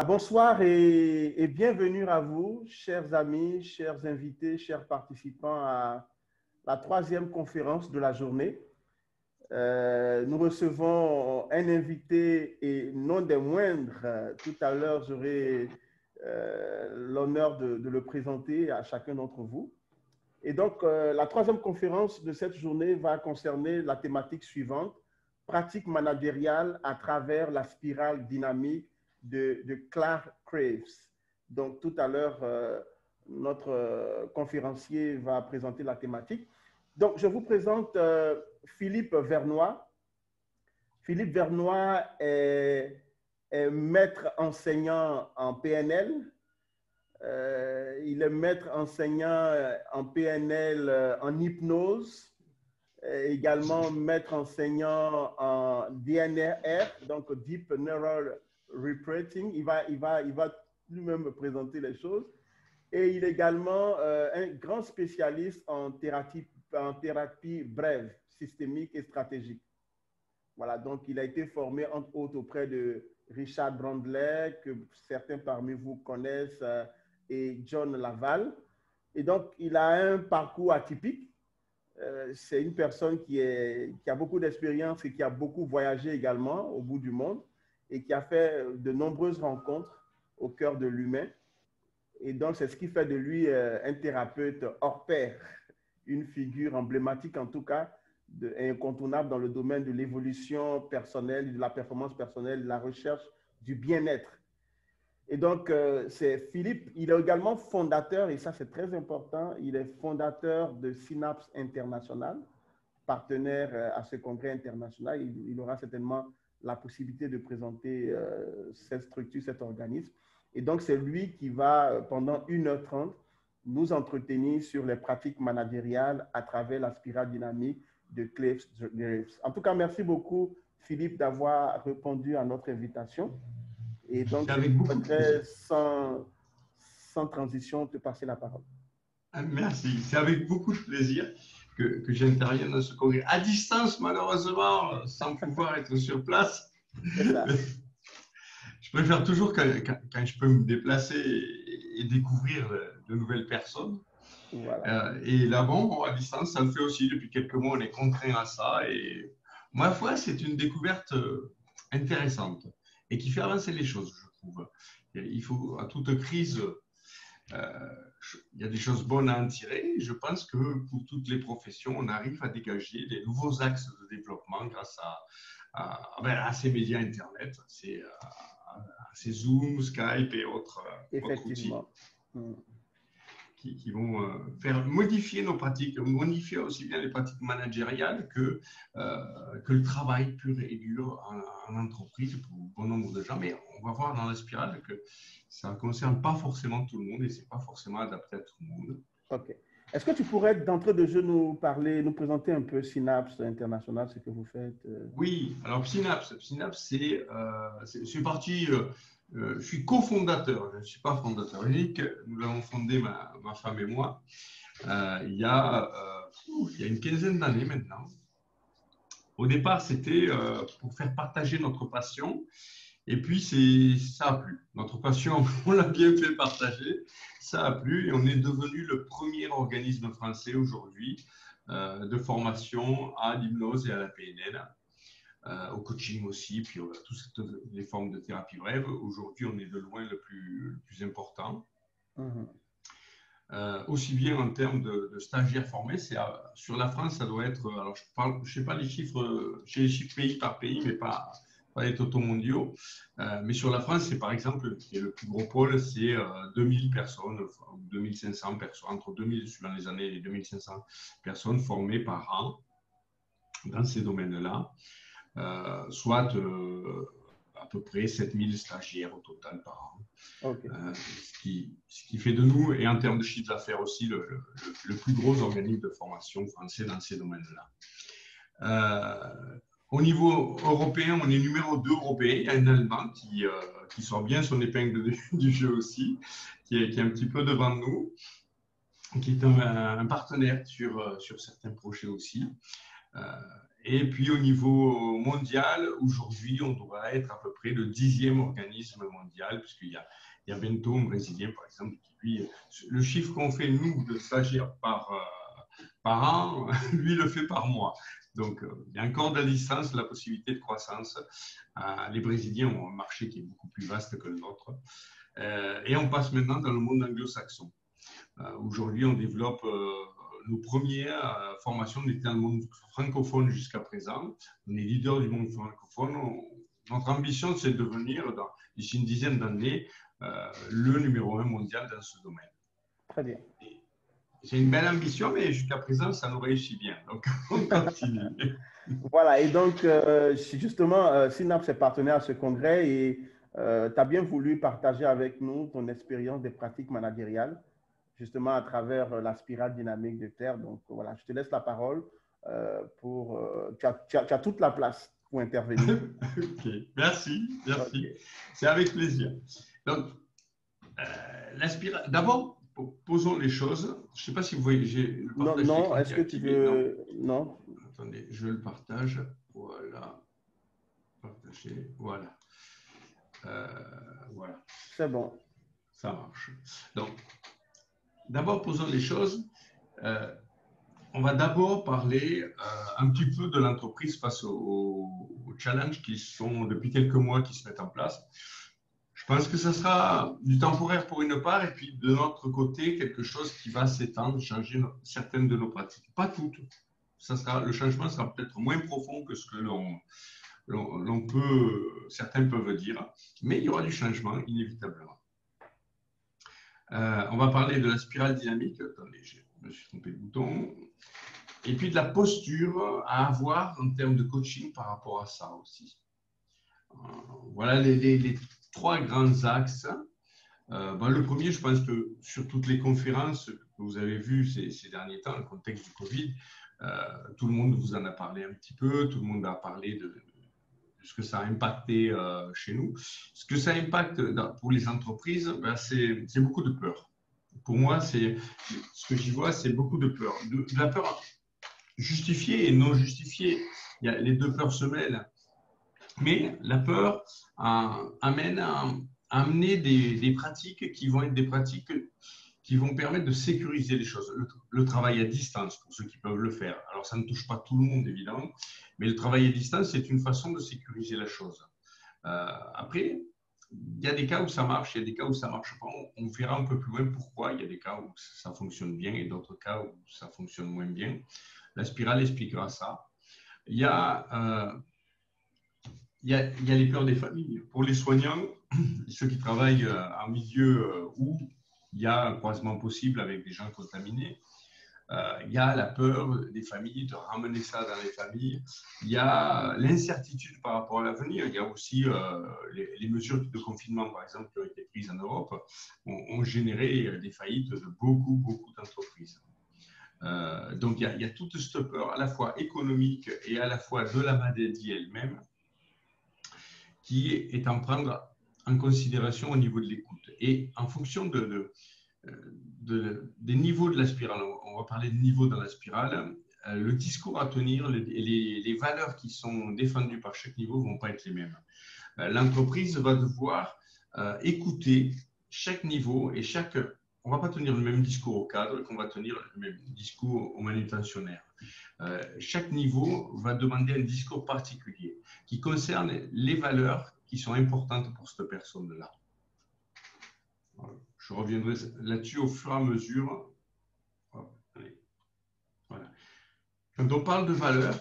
Voilà, bonsoir et bienvenue à vous, chers amis, chers invités, chers participants à la troisième conférence de la journée. Nous recevons un invité et non des moindres. Tout à l'heure, j'aurai l'honneur de le présenter à chacun d'entre vous. Et donc, la troisième conférence de cette journée va concerner la thématique suivante, pratique managériale à travers la spirale dynamique de Clark Graves. Donc, tout à l'heure, notre conférencier va présenter la thématique. Donc, je vous présente Philippe Vernoy. Philippe Vernoy est maître enseignant en PNL. Il est maître enseignant en PNL en hypnose, également maître enseignant en DNR, donc Deep Neural Reprocessing. Il va lui-même me présenter les choses. Et il est également un grand spécialiste en thérapie brève, systémique et stratégique. Voilà, donc il a été formé entre autres auprès de Richard Brandley, que certains parmi vous connaissent, et John Laval. Et donc, il a un parcours atypique. C'est une personne qui a beaucoup d'expérience et qui a beaucoup voyagé également au bout du monde et qui a fait de nombreuses rencontres au cœur de l'humain. Et donc, c'est ce qui fait de lui un thérapeute hors pair, une figure emblématique en tout cas, incontournable dans le domaine de l'évolution personnelle, de la performance personnelle, de la recherche du bien-être. Et donc, c'est Philippe, il est également fondateur, et ça c'est très important, il est fondateur de Synapse International, partenaire à ce congrès international. Il aura certainement la possibilité de présenter cette structure, cet organisme. Et donc, c'est lui qui va, pendant 1h30, nous entretenir sur les pratiques managériales à travers la spirale dynamique de Clark Graves. En tout cas, merci beaucoup, Philippe, d'avoir répondu à notre invitation. Et donc, je voudrais sans transition te passer la parole. Merci. C'est avec beaucoup de plaisir que j'interviens dans ce congrès. À distance, malheureusement, sans pouvoir être sur place. Je préfère toujours quand je peux me déplacer et découvrir de nouvelles personnes. Voilà. Et là, bon, à distance, ça le fait aussi. Depuis quelques mois, on est contraint à ça. Et ma foi, c'est une découverte intéressante et qui fait avancer les choses, je trouve. Il faut, à toute crise, il y a des choses bonnes à en tirer. Je pense que pour toutes les professions, on arrive à dégager des nouveaux axes de développement grâce à ces médias Internet, à ces Zoom, Skype et autres outils qui vont faire modifier nos pratiques, modifier aussi bien les pratiques managériales que le travail pur et dur en entreprise pour bon nombre de gens. Mais on va voir dans la spirale que ça ne concerne pas forcément tout le monde et ce n'est pas forcément adapté à tout le monde. OK. Est-ce que tu pourrais, d'entrée de jeu, nous présenter un peu Synapse International, ce que vous faites? Oui, alors Synapse, c'est parti. Je suis cofondateur, je ne suis pas fondateur unique. Nous l'avons fondé, ma femme et moi, il y a une quinzaine d'années maintenant. Au départ, c'était pour faire partager notre passion. Et puis, ça a plu. Notre passion, on l'a bien fait partager. Ça a plu et on est devenu le premier organisme français aujourd'hui de formation à l'hypnose et à la PNL. Au coaching aussi, puis toutes les formes de thérapie brève. Aujourd'hui, on est de loin le plus important. Aussi bien en termes de stagiaires formés, sur la France, ça doit être, alors je ne sais pas les chiffres, j'ai les chiffres pays par pays, mais pas les totaux mondiaux. Mais sur la France, c'est par exemple, le plus gros pôle, c'est 2000 personnes, 2500 personnes, entre 2000, suivant les années, et 2500 personnes formées par an dans ces domaines-là. Soit à peu près 7000 stagiaires au total par an. Okay. Ce qui fait de nous, et en termes de chiffre d'affaires aussi, le plus gros organisme de formation français dans ces domaines-là. Au niveau européen, on est numéro 2 européen. Il y a un Allemand qui sort bien son épingle du jeu aussi, qui est un petit peu devant nous, qui est un partenaire sur certains projets aussi. Et puis au niveau mondial, aujourd'hui, on doit être à peu près le 10e organisme mondial, puisqu'il y a Bento, un Brésilien, par exemple, qui lui, le chiffre qu'on fait, nous, de stagiaires par an, lui le fait par mois. Donc, il y a encore de la distance, de la possibilité de croissance. Les Brésiliens ont un marché qui est beaucoup plus vaste que le nôtre. Et on passe maintenant dans le monde anglo-saxon. Aujourd'hui, on développe nos premières formations. On était dans le monde francophone jusqu'à présent. On est leader du monde francophone. Notre ambition, c'est de devenir, d'ici une dizaine d'années, le numéro 1 mondial dans ce domaine. Très bien. C'est une belle ambition, mais jusqu'à présent, ça nous réussit bien. Donc, on continue. Voilà, et donc, justement, Synapse est partenaire à ce congrès et tu as bien voulu partager avec nous ton expérience des pratiques managériales, justement à travers la spirale dynamique de Terre. Donc, voilà, je te laisse la parole tu as toute la place pour intervenir. Ok, merci. Okay. C'est avec plaisir. Donc, d'abord, posons les choses. Je ne sais pas si vous voyez, j'ai le partage non, est-ce que activé. Tu veux… Non. Attendez, je le partage. Voilà. Partager. Voilà. Voilà. C'est bon. Ça marche. Donc, d'abord, posons les choses. On va d'abord parler un petit peu de l'entreprise face aux challenges qui sont depuis quelques mois qui se mettent en place. Je pense que ce sera du temporaire pour une part et puis de notre côté, quelque chose qui va s'étendre, changer certaines de nos pratiques. Pas toutes. Le changement sera peut-être moins profond que ce que certains peuvent dire, mais il y aura du changement inévitablement. On va parler de la spirale dynamique. Attendez, je me suis trompé de bouton. Et puis de la posture à avoir en termes de coaching par rapport à ça aussi. Voilà les trois grands axes. Le premier, je pense que sur toutes les conférences que vous avez vues ces derniers temps, dans le contexte du Covid, tout le monde vous en a parlé un petit peu, tout le monde a parlé de ce que ça a impacté chez nous. Ce que ça impacte pour les entreprises, c'est beaucoup de peur. Pour moi, ce que j'y vois, c'est beaucoup de peur. De la peur justifiée et non justifiée. Les deux peurs se mêlent. Mais la peur amène à amener des pratiques qui vont être des pratiques qui vont permettre de sécuriser les choses. Le travail à distance, pour ceux qui peuvent le faire. Alors, ça ne touche pas tout le monde, évidemment, mais le travail à distance, c'est une façon de sécuriser la chose. Après, il y a des cas où ça marche, il y a des cas où ça ne marche pas. On verra un peu plus loin pourquoi. Il y a des cas où ça fonctionne bien et d'autres cas où ça fonctionne moins bien. La spirale expliquera ça. Il y a les peurs des familles. Pour les soignants, ceux qui travaillent en milieu où il y a un croisement possible avec des gens contaminés, il y a la peur des familles, de ramener ça dans les familles. Il y a l'incertitude par rapport à l'avenir. Il y a aussi les mesures de confinement, par exemple, qui ont été prises en Europe, ont généré des faillites de beaucoup d'entreprises. Donc, il y a toute cette peur, à la fois économique et à la fois de la maladie elle-même, qui est à prendre en considération au niveau de l'écoute. Et en fonction des niveaux de la spirale, on va parler de niveaux dans la spirale, le discours à tenir, les valeurs qui sont défendues par chaque niveau ne vont pas être les mêmes. L'entreprise va devoir écouter chaque niveau et on ne va pas tenir le même discours au cadre qu'on va tenir le même discours au manutentionnaire. Chaque niveau va demander un discours particulier qui concerne les valeurs qui sont importantes pour cette personne-là. Je reviendrai là-dessus au fur et à mesure. Voilà. Quand on parle de valeurs,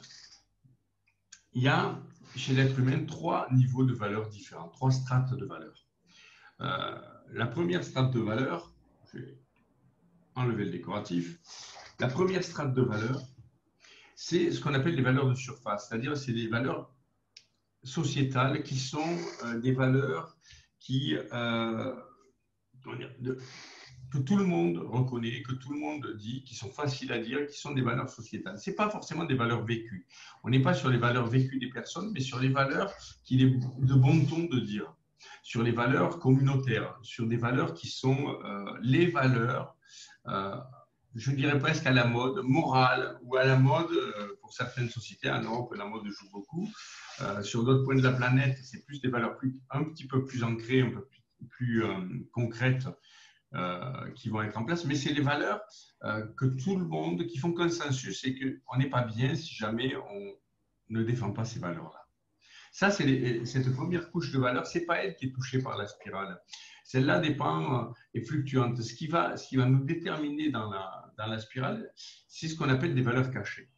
il y a chez l'être humain 3 niveaux de valeurs différents, 3 strates de valeurs. La première strate de valeur, je vais enlever le décoratif. La première strate de valeur, c'est ce qu'on appelle les valeurs de surface, c'est-à-dire c'est des valeurs sociétales qui sont des valeurs que tout le monde reconnaît, que tout le monde dit, qui sont faciles à dire, qui sont des valeurs sociétales. Ce n'est pas forcément des valeurs vécues. On n'est pas sur les valeurs vécues des personnes, mais sur les valeurs qu'il est de bon ton de dire, sur les valeurs communautaires, sur des valeurs qui sont les valeurs je dirais presque à la mode morale ou à la mode pour certaines sociétés. En Europe, la mode joue beaucoup. Sur d'autres points de la planète, c'est plus des valeurs un petit peu plus ancrées, un peu plus concrètes qui vont être en place. Mais c'est les valeurs que tout le monde, qui font consensus et qu'on n'est pas bien si jamais on ne défend pas ces valeurs-là. Ça, c'est cette première couche de valeurs. Ce n'est pas elle qui est touchée par la spirale. Celle-là dépend et fluctuante. Ce qui va nous déterminer dans la spirale, c'est ce qu'on appelle des valeurs cachées.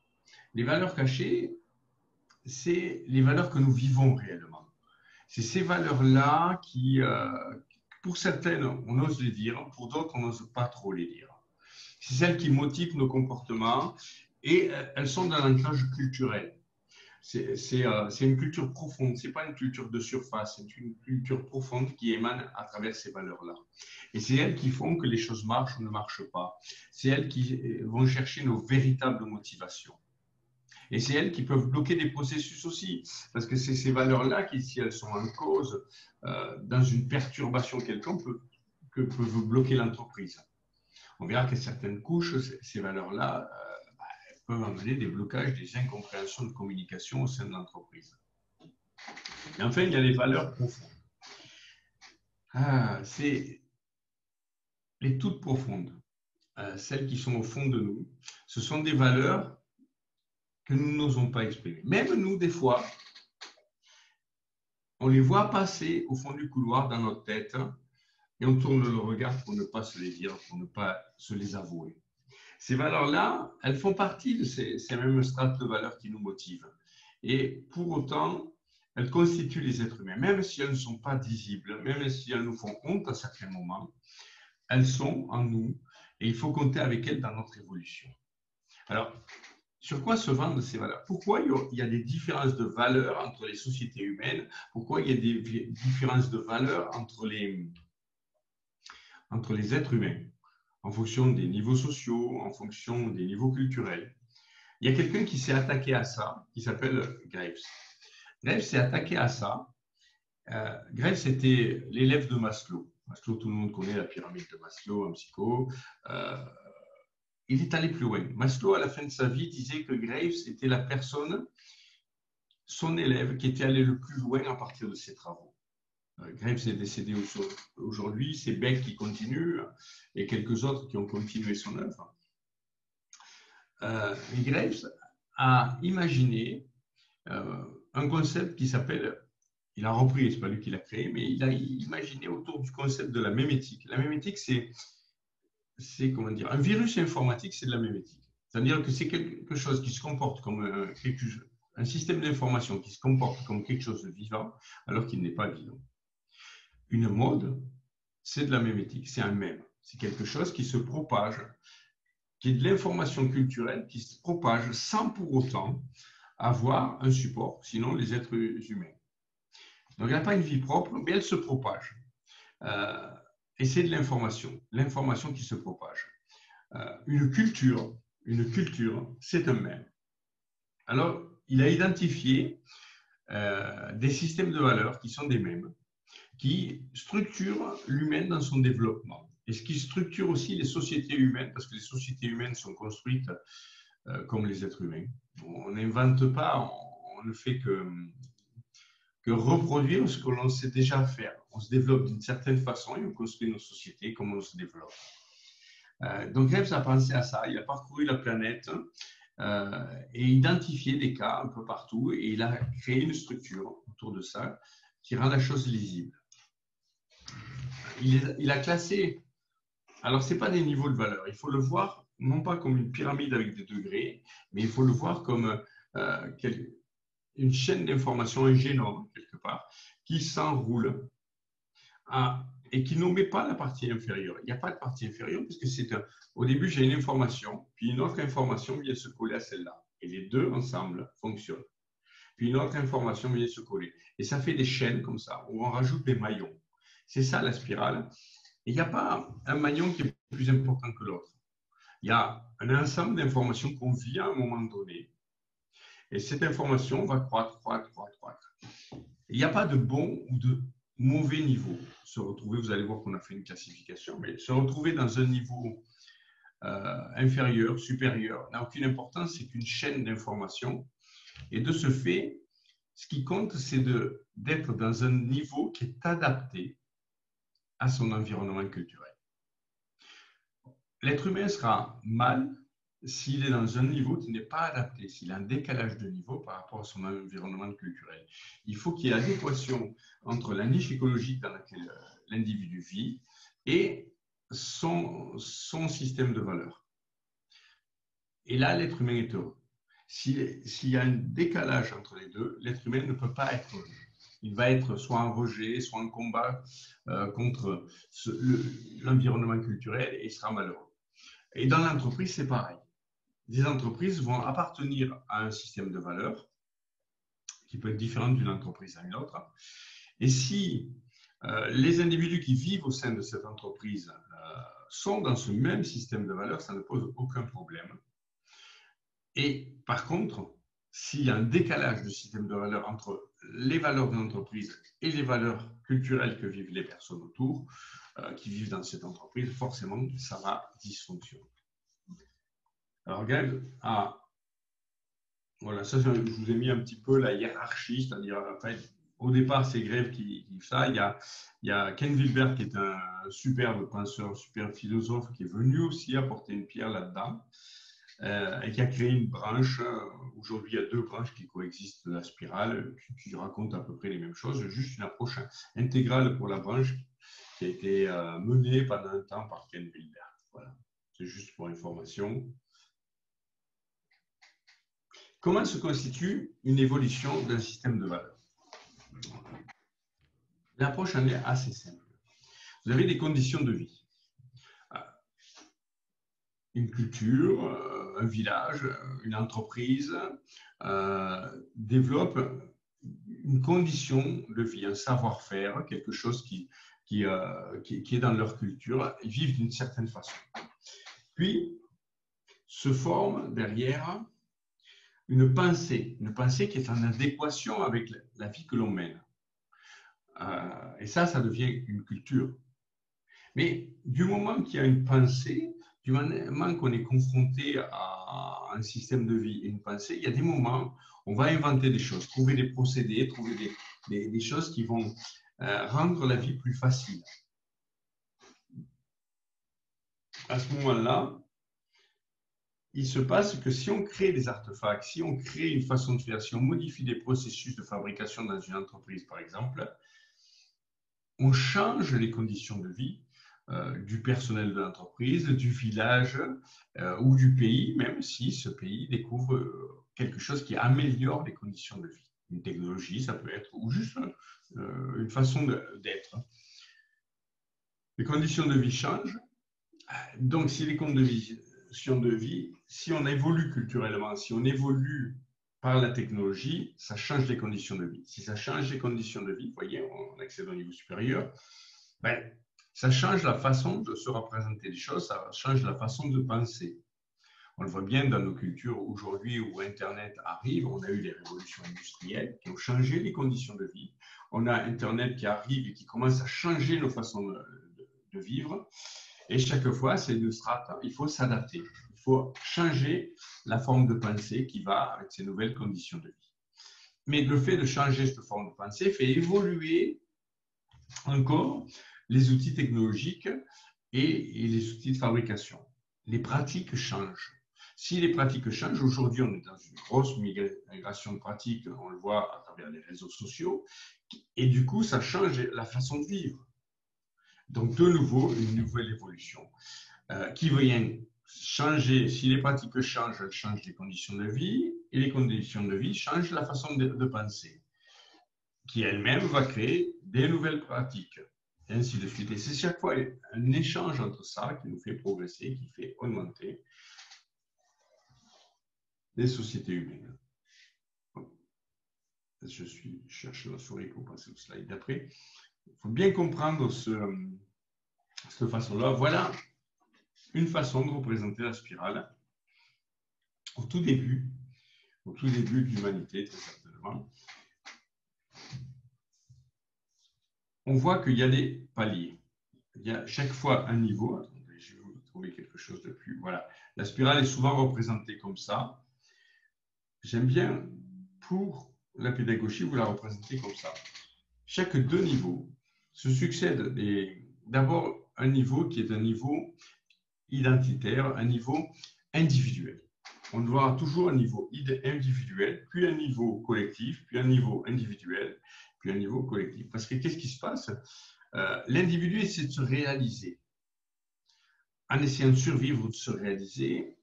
Les valeurs cachées, c'est les valeurs que nous vivons réellement. C'est ces valeurs-là qui, pour certaines, on ose les dire, pour d'autres, on n'ose pas trop les dire. C'est celles qui motivent nos comportements et elles sont dans l'ancrage culturel. C'est une culture profonde, ce n'est pas une culture de surface, c'est une culture profonde qui émane à travers ces valeurs-là. Et c'est elles qui font que les choses marchent ou ne marchent pas. C'est elles qui vont chercher nos véritables motivations. Et c'est elles qui peuvent bloquer des processus aussi, parce que c'est ces valeurs-là qui, si elles sont en cause, dans une perturbation quelconque, peuvent bloquer l'entreprise. On verra que certaines couches, ces valeurs-là, peuvent amener des blocages, des incompréhensions de communication au sein de l'entreprise. Et enfin, il y a les valeurs profondes. C'est les toutes profondes, celles qui sont au fond de nous. Ce sont des valeurs que nous n'osons pas exprimer. Même nous, des fois, on les voit passer au fond du couloir dans notre tête et on tourne le regard pour ne pas se les dire, pour ne pas se les avouer. Ces valeurs-là, elles font partie de ces mêmes strates de valeurs qui nous motivent. Et pour autant, elles constituent les êtres humains. Même si elles ne sont pas visibles, même si elles nous font honte à certains moments, elles sont en nous et il faut compter avec elles dans notre évolution. Alors, sur quoi se vendent ces valeurs? Pourquoi il y a des différences de valeurs entre les sociétés humaines? Pourquoi il y a des différences de valeurs entre les êtres humains? En fonction des niveaux sociaux, en fonction des niveaux culturels. Il y a quelqu'un qui s'est attaqué à ça, qui s'appelle Graves. Graves s'est attaqué à ça. Graves, c'était l'élève de Maslow. Maslow, tout le monde connaît la pyramide de Maslow en psycho. Il est allé plus loin. Maslow, à la fin de sa vie, disait que Graves était la personne, son élève, qui était allé le plus loin à partir de ses travaux. Graves est décédé aujourd'hui, c'est Beck qui continue et quelques autres qui ont continué son œuvre. Graves a imaginé un concept qui s'appelle, il a repris, ce n'est pas lui qui l'a créé, mais il a imaginé autour du concept de la mémétique. La mémétique, c'est comment dire, un virus informatique, c'est de la mémétique. C'est-à-dire que c'est quelque chose qui se comporte comme un système d'information qui se comporte comme quelque chose de vivant alors qu'il n'est pas vivant. Une mode, c'est de la mémétique, c'est un mème. C'est quelque chose qui se propage, qui est de l'information culturelle qui se propage sans pour autant avoir un support, sinon les êtres humains. Donc, elle n'a pas une vie propre, mais elle se propage. Et c'est de l'information qui se propage. Une culture, c'est un mème. Alors, il a identifié des systèmes de valeurs qui sont des mèmes, qui structure l'humain dans son développement et ce qui structure aussi les sociétés humaines, parce que les sociétés humaines sont construites comme les êtres humains. On n'invente pas, on ne fait que reproduire ce que l'on sait déjà faire. On se développe d'une certaine façon et on construit nos sociétés comme on se développe. Donc Graves a pensé à ça, il a parcouru la planète et identifié des cas un peu partout et il a créé une structure autour de ça qui rend la chose lisible. Il a classé, alors ce n'est pas des niveaux de valeur, il faut le voir non pas comme une pyramide avec des degrés, mais il faut le voir comme une chaîne d'information, un génome quelque part, qui s'enroule et qui n'omet pas la partie inférieure. Il n'y a pas de partie inférieure puisque au début j'ai une information, puis une autre information vient se coller à celle-là. Et les deux ensemble fonctionnent. Puis une autre information vient se coller. Et ça fait des chaînes comme ça, où on rajoute des maillons. C'est ça la spirale. Et il n'y a pas un maillon qui est plus important que l'autre. Il y a un ensemble d'informations qu'on vit à un moment donné. Et cette information va croître. Il n'y a pas de bon ou de mauvais niveau. Se retrouver, vous allez voir qu'on a fait une classification, mais se retrouver dans un niveau inférieur, supérieur, n'a aucune importance, c'est une chaîne d'information. Et de ce fait, ce qui compte, c'est d'être dans un niveau qui est adapté à son environnement culturel. L'être humain sera mal s'il est dans un niveau qui n'est pas adapté, s'il a un décalage de niveau par rapport à son environnement culturel. Il faut qu'il y ait adéquation entre la niche écologique dans laquelle l'individu vit et son système de valeurs. Et là, l'être humain est heureux. S'il y a un décalage entre les deux, l'être humain ne peut pas être heureux. Il va être soit en rejet, soit en combat contre l'environnement culturel et il sera malheureux. Et dans l'entreprise, c'est pareil. Des entreprises vont appartenir à un système de valeurs qui peut être différent d'une entreprise à une autre. Et si les individus qui vivent au sein de cette entreprise sont dans ce même système de valeurs, ça ne pose aucun problème. Et par contre, s'il y a un décalage de système de valeurs entre les valeurs de l'entreprise et les valeurs culturelles que vivent les personnes autour, qui vivent dans cette entreprise, forcément, ça va dysfonctionner. Alors, regarde, voilà, ça, je vous ai mis un petit peu la hiérarchie, c'est-à-dire, au départ, c'est Greve qui fait ça. Il y a Ken Wilber, qui est un superbe penseur, super philosophe, qui est venu aussi apporter une pierre là-dedans. Et qui a créé une branche. Aujourd'hui, il y a 2 branches qui coexistent de la spirale, qui racontent à peu près les mêmes choses, juste une approche intégrale pour la branche qui a été menée pendant un temps par Ken Wilber. Voilà, c'est juste pour information. Comment se constitue une évolution d'un système de valeurs? L'approche en est assez simple. Vous avez des conditions de vie. Une culture, un village, une entreprise développe une condition de vie, un savoir-faire, quelque chose qui est dans leur culture. Ils vivent d'une certaine façon. Puis, se forme derrière une pensée qui est en adéquation avec la vie que l'on mène. Et ça devient une culture. Mais du moment qu'il y a une pensée, du moment qu'on est confronté à un système de vie et une pensée, il y a des moments où on va inventer des choses, trouver des procédés, trouver des choses qui vont rendre la vie plus facile. À ce moment-là, il se passe que si on crée des artefacts, si on crée une façon de faire, si on modifie des processus de fabrication dans une entreprise, par exemple, on change les conditions de vie du personnel de l'entreprise, du village ou du pays, même si ce pays découvre quelque chose qui améliore les conditions de vie. Une technologie, ça peut être, ou juste une façon d'être. Les conditions de vie changent. Donc, si les conditions de vie, si on évolue culturellement, si on évolue par la technologie, ça change les conditions de vie. Si ça change les conditions de vie, vous voyez, on accède au niveau supérieur, ça change la façon de se représenter les choses, ça change la façon de penser. On le voit bien dans nos cultures aujourd'hui où Internet arrive, on a eu les révolutions industrielles qui ont changé les conditions de vie. On a Internet qui arrive et qui commence à changer nos façons de vivre. Et chaque fois, c'est une strate, il faut s'adapter. Il faut changer la forme de pensée qui va avec ces nouvelles conditions de vie. Mais le fait de changer cette forme de pensée fait évoluer encore les outils technologiques et les outils de fabrication. Les pratiques changent. Si les pratiques changent, aujourd'hui, on est dans une grosse migration de pratiques, on le voit à travers les réseaux sociaux, et du coup, ça change la façon de vivre. Donc, de nouveau, une nouvelle évolution qui vient changer. Si les pratiques changent, elles changent les conditions de vie, et les conditions de vie changent la façon de penser, qui elle-même va créer des nouvelles pratiques, et ainsi de suite. Et c'est chaque fois un échange entre ça qui nous fait progresser, qui fait augmenter les sociétés humaines. Je cherche la souris pour passer au slide d'après. Il faut bien comprendre cette façon-là. Voilà une façon de représenter la spirale au tout début de l'humanité, très certainement. On voit qu'il y a des paliers. Il y a chaque fois un niveau. Attendez, je vais vous trouver quelque chose de plus. Voilà. La spirale est souvent représentée comme ça. J'aime bien, pour la pédagogie, vous la représentez comme ça. Chaque deux niveaux se succèdent d'abord un niveau qui est un niveau identitaire, un niveau individuel. On doit avoir toujours un niveau individuel, puis un niveau collectif, puis un niveau individuel, puis un niveau collectif. Parce que qu'est-ce qui se passe? L'individu essaie de se réaliser. En essayant de survivre ou de se réaliser,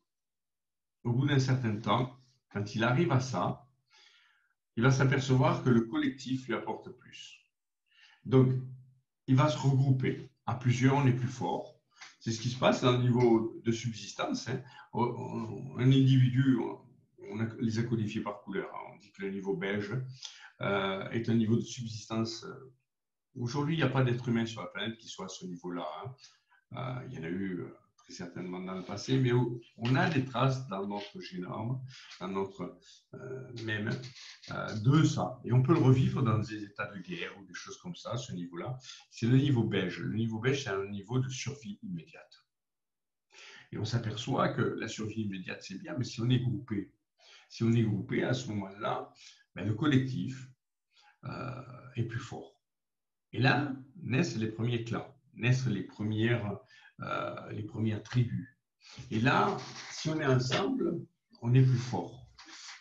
au bout d'un certain temps, quand il arrive à ça, il va s'apercevoir que le collectif lui apporte plus. Donc, il va se regrouper. À plusieurs, on est plus fort. C'est ce qui se passe dans le niveau de subsistance. Hein. Un individu, on les a codifiés par couleur. On dit que le niveau beige est un niveau de subsistance. Aujourd'hui, il n'y a pas d'être humain sur la planète qui soit à ce niveau-là. Hein. Il y en a eu très certainement dans le passé, mais on a des traces dans notre génome, dans notre même, de ça. Et on peut le revivre dans des états de guerre ou des choses comme ça, ce niveau-là. C'est le niveau beige. Le niveau beige, c'est un niveau de survie immédiate. Et on s'aperçoit que la survie immédiate, c'est bien, mais si on est groupé, à ce moment-là, ben, le collectif est plus fort. Et là, naissent les premiers clans, naissent les premières tribus. Et là, si on est ensemble, on est plus fort.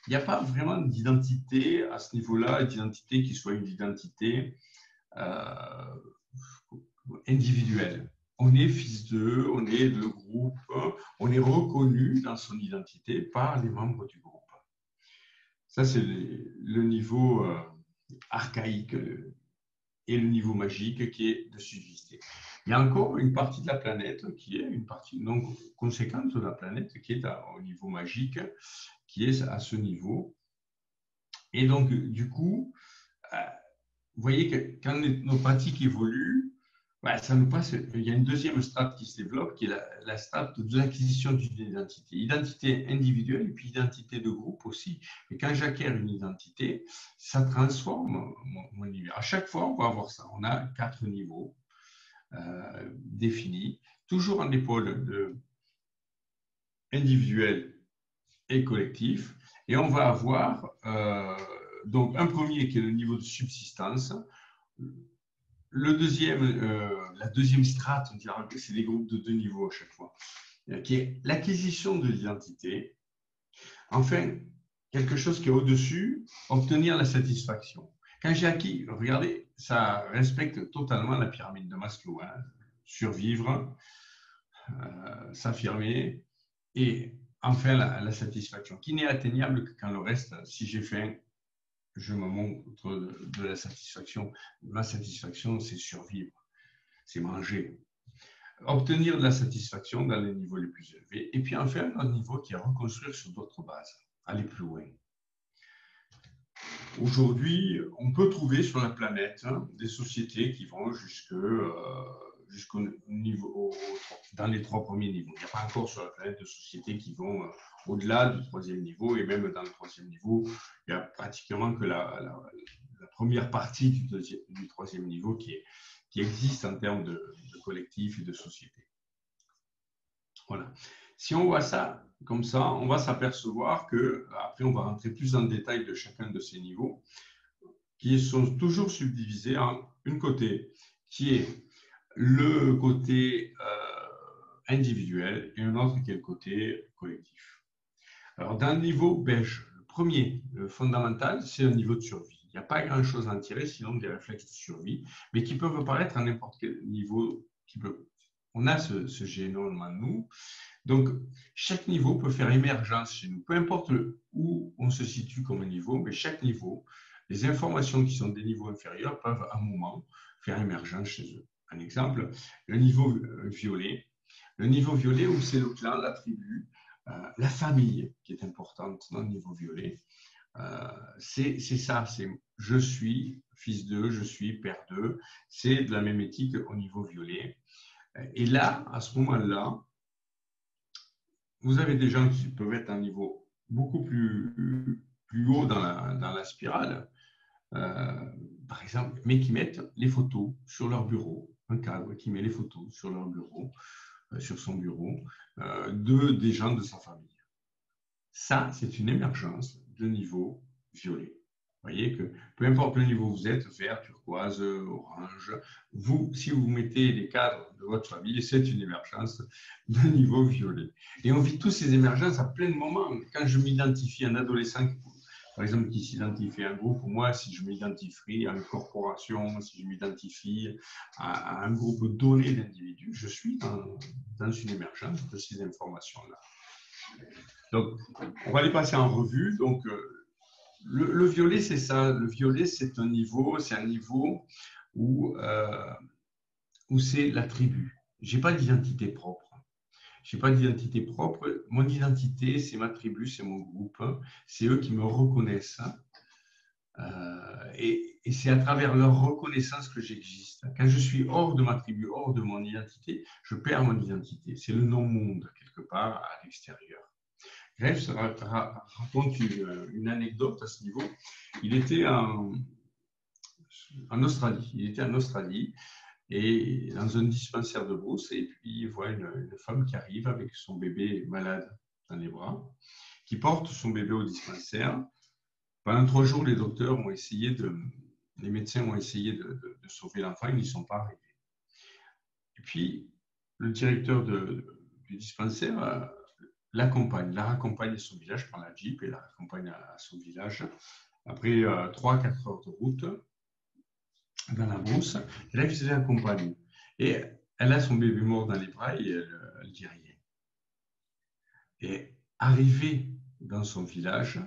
Il n'y a pas vraiment d'identité à ce niveau-là, d'identité qui soit une identité individuelle. On est fils d'eux, on est le groupe, on est reconnu dans son identité par les membres du groupe. Ça, c'est le niveau archaïque et le niveau magique qui est de subsister. Il y a encore une partie de la planète qui est une partie non conséquente de la planète qui est au niveau magique, qui est à ce niveau. Et donc, du coup, vous voyez que quand nos pratiques évoluent, ça nous passe, il y a une deuxième strate qui se développe, qui est la strate de l'acquisition d'une identité. Identité individuelle et puis identité de groupe aussi. Et quand j'acquiers une identité, ça transforme mon univers. À chaque fois, on va avoir ça. On a 4 niveaux définis, toujours en épaule individuel et collectif. Et on va avoir donc un premier qui est le niveau de subsistance. Le deuxième, la deuxième strate, on dira que c'est des groupes de 2 niveaux à chaque fois, qui est l'acquisition de l'identité. Enfin, quelque chose qui est au-dessus, obtenir la satisfaction. Quand j'ai acquis, regardez, ça respecte totalement la pyramide de Maslow. Hein. Survivre, s'affirmer et enfin la satisfaction, qui n'est atteignable que quand le reste, si j'ai faim, je me montre de la satisfaction. Ma satisfaction, c'est survivre, c'est manger. Obtenir de la satisfaction dans les niveaux les plus élevés. Et puis enfin, un niveau qui est reconstruire sur d'autres bases, aller plus loin. Aujourd'hui, on peut trouver sur la planète des sociétés qui vont jusqu'au niveau, dans les 3 premiers niveaux. Il n'y a pas encore sur la planète de sociétés qui vont au-delà du 3e niveau, et même dans le 3e niveau, il n'y a pratiquement que la première partie du 3e niveau qui existe en termes de collectif et de société. Voilà. Si on voit ça comme ça, on va s'apercevoir que, après on va rentrer plus en détail de chacun de ces niveaux, qui sont toujours subdivisés en un côté qui est le côté individuel et un autre qui est le côté collectif. Alors, dans le niveau beige, le premier, le fondamental, c'est un niveau de survie. Il n'y a pas grand-chose à en tirer, sinon des réflexes de survie, mais qui peuvent apparaître à n'importe quel niveau. On a ce génome en nous. Donc, chaque niveau peut faire émergence chez nous. Peu importe où on se situe comme niveau, mais chaque niveau, les informations qui sont des niveaux inférieurs peuvent à un moment faire émergence chez eux. Un exemple, le niveau violet. Le niveau violet où c'est le clan, la tribu, la famille qui est importante dans le niveau violet. C'est ça, c'est je suis fils d'eux, je suis père d'eux. C'est de la même éthique au niveau violet. Et là, à ce moment-là, vous avez des gens qui peuvent être à un niveau beaucoup plus haut dans la spirale, par exemple, mais qui mettent les photos sur leur bureau, un cadre qui met les photos sur leur bureau, sur son bureau des gens de sa famille. Ça, c'est une émergence de niveau violet. Vous voyez que peu importe le niveau où vous êtes, vert, turquoise, orange, vous, si vous mettez les cadres de votre famille, c'est une émergence de niveau violet. Et on vit tous ces émergences à plein de moments. Quand je m'identifie à un adolescent, par exemple, qui s'identifie à un groupe, moi, si je m'identifie à une corporation, si je m'identifie à un groupe donné d'individus, je suis dans une émergence de ces informations-là. Donc, on va les passer en revue. Donc, le violet, c'est ça. Le violet, c'est un niveau où c'est la tribu. Je n'ai pas d'identité propre. Je n'ai pas d'identité propre. Mon identité, c'est ma tribu, c'est mon groupe. C'est eux qui me reconnaissent. Et c'est à travers leur reconnaissance que j'existe. Quand je suis hors de ma tribu, hors de mon identité, je perds mon identité. C'est le non-monde, quelque part, à l'extérieur. Graves raconte une anecdote à ce niveau. Il était en Australie. Il était en Australie et dans un dispensaire de brousse, et puis il voit une femme qui arrive avec son bébé malade dans les bras, qui porte son bébé au dispensaire. Pendant 3 jours, les médecins ont essayé de sauver l'enfant, ils n'y sont pas arrivés. Et puis, le directeur du dispensaire la raccompagne à son village, prend la Jeep et la raccompagne à son village. Après 3-4 heures de route, dans la brousse, et là, il les accompagne. Et elle a son bébé mort dans les bras et elle dit rien. Et arrivée dans son village,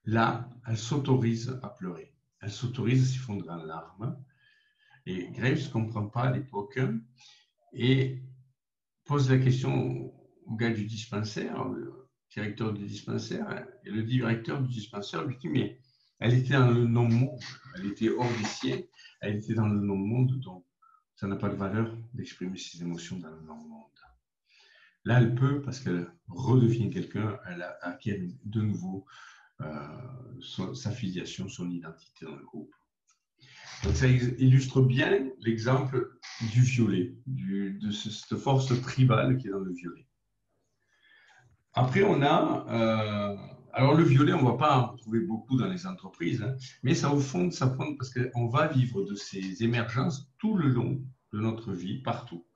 là, elle s'autorise à pleurer. Elle s'autorise à s'effondrer en larmes. Et Graves ne comprend pas à l'époque et pose la question au gars du dispensaire, le directeur du dispensaire, et le directeur du dispensaire lui dit, mais elle était dans le non-monde, elle était hors des siens, elle était dans le non-monde, donc ça n'a pas de valeur d'exprimer ses émotions dans le non-monde. Là, elle peut, parce qu'elle redevient quelqu'un, elle acquiert de nouveau sa filiation, son identité dans le groupe. Donc ça illustre bien l'exemple du violet, de cette force tribale qui est dans le violet. Après, on a, alors le violet, on ne va pas en retrouver beaucoup dans les entreprises, hein, mais ça fonde parce qu'on va vivre de ces émergences tout le long de notre vie, partout.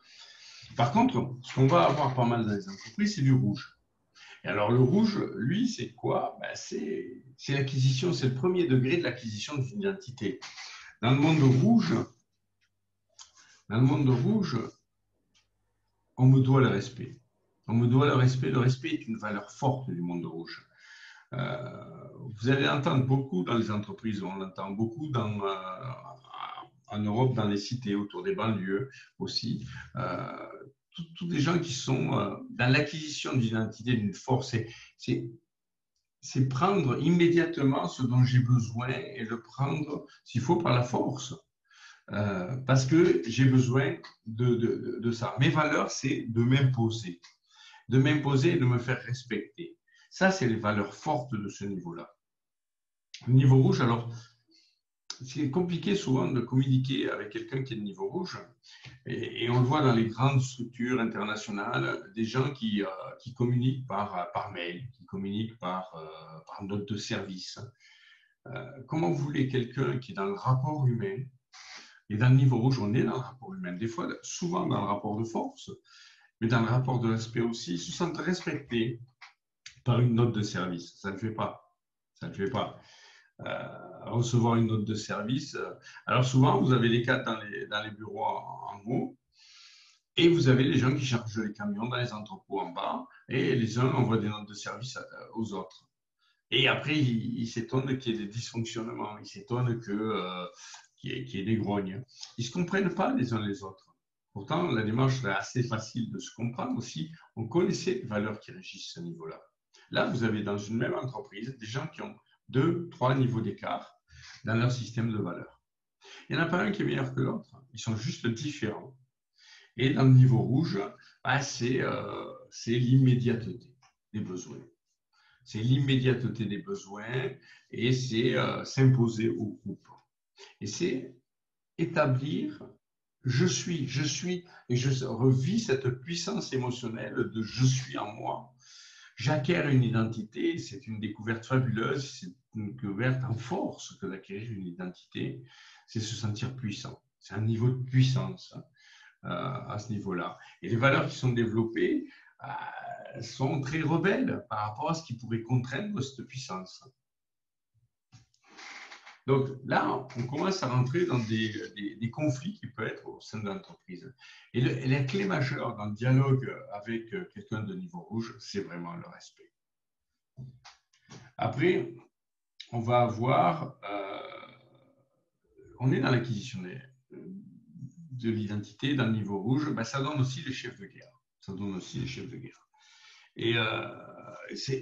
Par contre, ce qu'on va avoir pas mal dans les entreprises, c'est du rouge. Et alors le rouge, lui, c'est quoi? Ben, c'est l'acquisition, c'est le premier degré de l'acquisition d'une identité. Dans le monde rouge, on me doit le respect. On me doit le respect. Le respect est une valeur forte du monde rouge. Vous allez entendre beaucoup dans les entreprises, on l'entend beaucoup en Europe, dans les cités, autour des banlieues aussi. Tous des gens qui sont dans l'acquisition d'une identité, d'une force. C'est prendre immédiatement ce dont j'ai besoin et le prendre, s'il faut, par la force. Parce que j'ai besoin de ça. Mes valeurs, c'est de m'imposer et de me faire respecter. Ça, c'est les valeurs fortes de ce niveau-là. Le niveau rouge, alors, c'est compliqué souvent de communiquer avec quelqu'un qui est de niveau rouge. Et on le voit dans les grandes structures internationales, des gens qui communiquent par mail, qui communiquent par note de service. Comment vous voulez quelqu'un qui est dans le rapport humain, et dans le niveau rouge, on est dans le rapport humain, des fois, souvent dans le rapport de force, mais dans le rapport de respect aussi, ils se sentent respectés par une note de service. Ça ne fait pas. Ça ne fait pas. Recevoir une note de service. Alors souvent, vous avez les cadres dans les bureaux en haut et vous avez les gens qui chargent les camions dans les entrepôts en bas et les uns envoient des notes de service aux autres. Et après, ils s'étonnent qu'il y ait des dysfonctionnements, ils s'étonnent qu'il y ait des grognes. Ils ne se comprennent pas les uns les autres. Pourtant, la démarche est assez facile de se comprendre aussi. On connaissait les valeurs qui régissent ce niveau-là. Là, vous avez dans une même entreprise des gens qui ont 2-3 niveaux d'écart dans leur système de valeurs. Il n'y en a pas un qui est meilleur que l'autre. Ils sont juste différents. Et dans le niveau rouge, c'est l'immédiateté des besoins. C'est l'immédiateté des besoins et c'est s'imposer au groupe. Et c'est établir je suis, et je revis cette puissance émotionnelle de je suis en moi. J'acquiers une identité, c'est une découverte fabuleuse, c'est une découverte en force que d'acquérir une identité, c'est se sentir puissant. C'est un niveau de puissance à ce niveau-là. Et les valeurs qui sont développées sont très rebelles par rapport à ce qui pourrait contraindre cette puissance. Donc là, on commence à rentrer dans des conflits qui peuvent être au sein de l'entreprise. Et la clé majeure dans le dialogue avec quelqu'un de niveau rouge, c'est vraiment le respect. Après, on va avoir, on est dans l'acquisition de l'identité, dans le niveau rouge, ben, ça donne aussi les chefs de guerre. Ça donne aussi les chefs de guerre. Et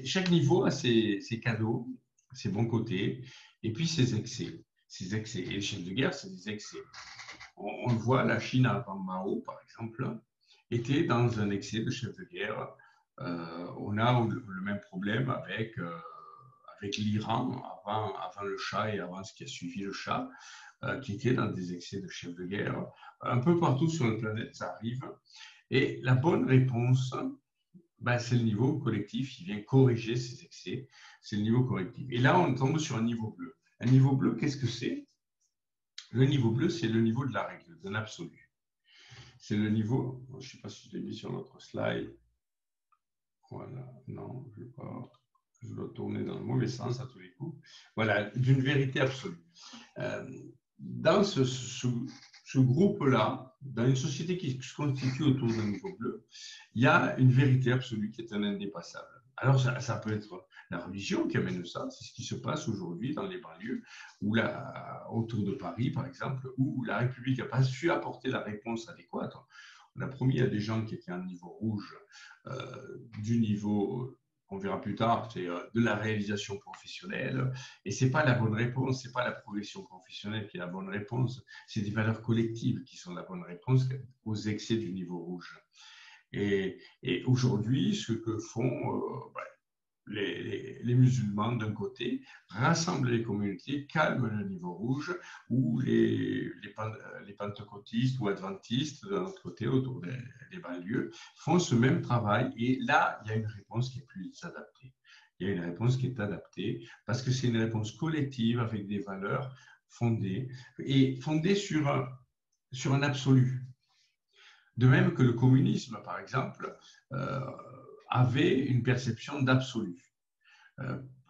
chaque niveau a ses cadeaux, ses bons côtés, et puis ses excès. Et les chefs de guerre, c'est des excès. On le voit, la Chine avant Mao, par exemple, était dans un excès de chef de guerre. On a le même problème avec l'Iran avant le Shah et avant ce qui a suivi le Shah, qui était dans des excès de chef de guerre. Un peu partout sur la planète, ça arrive. Et la bonne réponse, ben, c'est le niveau collectif qui vient corriger ces excès. C'est le niveau collectif. Et là, on tombe sur un niveau bleu. Un niveau bleu, qu'est-ce que c'est? Le niveau bleu, c'est le niveau de la règle, de l'absolu. C'est le niveau, je ne sais pas si je l'ai mis sur notre slide. Voilà, non, je dois tourner dans le mauvais sens à tous les coups. Voilà, d'une vérité absolue. Dans ce groupe-là, dans une société qui se constitue autour d'un niveau bleu, il y a une vérité absolue qui est un indépassable. Alors, ça peut être la religion qui amène ça, c'est ce qui se passe aujourd'hui dans les banlieues, ou autour de Paris, par exemple, où la République n'a pas su apporter la réponse adéquate. On a promis à des gens qui étaient à un niveau rouge, du niveau, on verra plus tard, c'est de la réalisation professionnelle, et ce n'est pas la bonne réponse, ce n'est pas la progression professionnelle qui est la bonne réponse, c'est des valeurs collectives qui sont la bonne réponse aux excès du niveau rouge. Et aujourd'hui, ce que font les musulmans d'un côté, rassemblent les communautés, calment le niveau rouge, ou les pentecôtistes ou adventistes de l'autre côté, autour des banlieues, font ce même travail. Et là, il y a une réponse qui est plus adaptée. Il y a une réponse qui est adaptée parce que c'est une réponse collective avec des valeurs fondées, et fondées sur un absolu. De même que le communisme, par exemple, avait une perception d'absolu.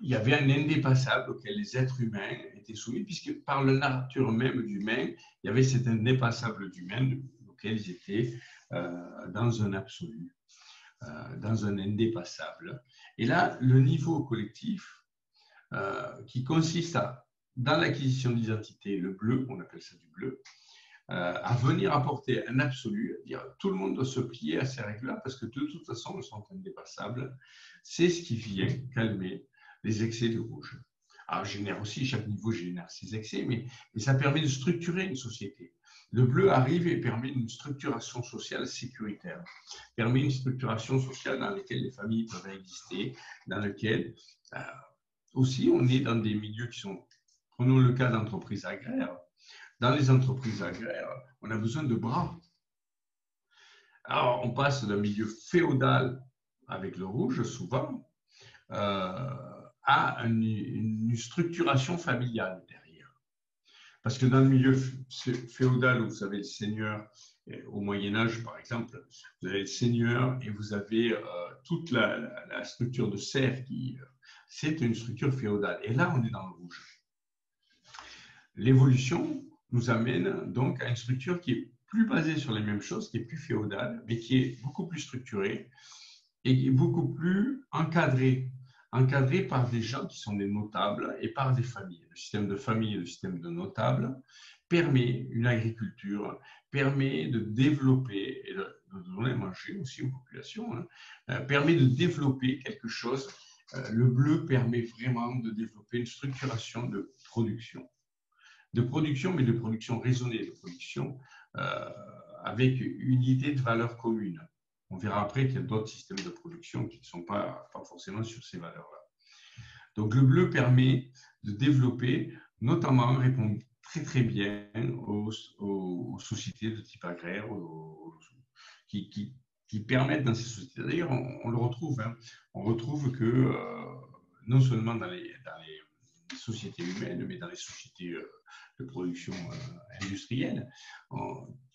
Il y avait un indépassable auquel les êtres humains étaient soumis, puisque par la nature même d'humain, il y avait cet indépassable d'humain auquel ils étaient dans un absolu, dans un indépassable. Et là, le niveau collectif, qui consiste dans l'acquisition d'identité, le bleu, on appelle ça du bleu, à venir apporter un absolu, à dire tout le monde doit se plier à ces règles-là parce que de toute façon, elles sont indépassables. C'est ce qui vient calmer les excès de rouge. Alors, chaque niveau génère ses excès, mais ça permet de structurer une société. Le bleu arrive et permet une structuration sociale sécuritaire, permet une structuration sociale dans laquelle les familles peuvent exister, dans laquelle aussi on est dans des milieux qui sont, prenons le cas d'entreprises agraires. Dans les entreprises agraires, on a besoin de bras. Alors, on passe d'un milieu féodal avec le rouge, souvent, à une structuration familiale derrière. Parce que dans le milieu féodal, où vous avez le seigneur, au Moyen-Âge, par exemple, vous avez le seigneur et vous avez toute la structure de serf c'est une structure féodale. Et là, on est dans le rouge. L'évolution nous amène donc à une structure qui est plus basée sur les mêmes choses, qui est plus féodale, mais qui est beaucoup plus structurée et qui est beaucoup plus encadrée par des gens qui sont des notables et par des familles. Le système de famille et le système de notables permet une agriculture, permet de développer et de donner à manger aussi aux populations, permet de développer quelque chose. Le bleu permet vraiment de développer une structuration de production, mais de production raisonnée, de production avec une idée de valeur commune. On verra après qu'il y a d'autres systèmes de production qui ne sont pas forcément sur ces valeurs-là. Donc, le bleu permet de développer, notamment répondre très très bien aux sociétés de type agraire qui permettent dans ces sociétés. D'ailleurs, on le retrouve. Hein, on retrouve que non seulement dans les sociétés humaines, mais dans les sociétés de production industrielle,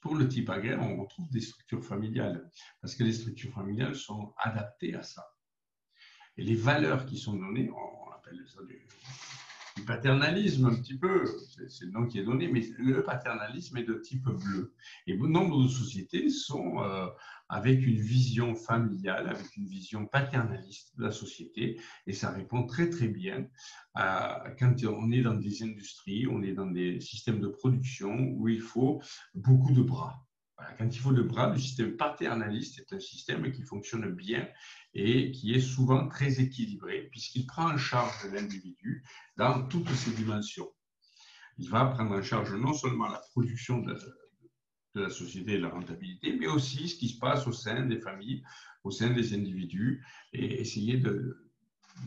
pour le type agraire, on retrouve des structures familiales, parce que les structures familiales sont adaptées à ça. Et les valeurs qui sont données, on appelle ça du paternalisme un petit peu, c'est le nom qui est donné, mais le paternalisme est de type bleu. Et nombre de sociétés sont avec une vision familiale, avec une vision paternaliste de la société, et ça répond très très bien quand on est dans des industries, on est dans des systèmes de production où il faut beaucoup de bras. Voilà, quand il faut de bras, le système paternaliste est un système qui fonctionne bien et qui est souvent très équilibré puisqu'il prend en charge l'individu dans toutes ses dimensions. Il va prendre en charge non seulement la production de la société et de la rentabilité, mais aussi ce qui se passe au sein des familles, au sein des individus, et essayer de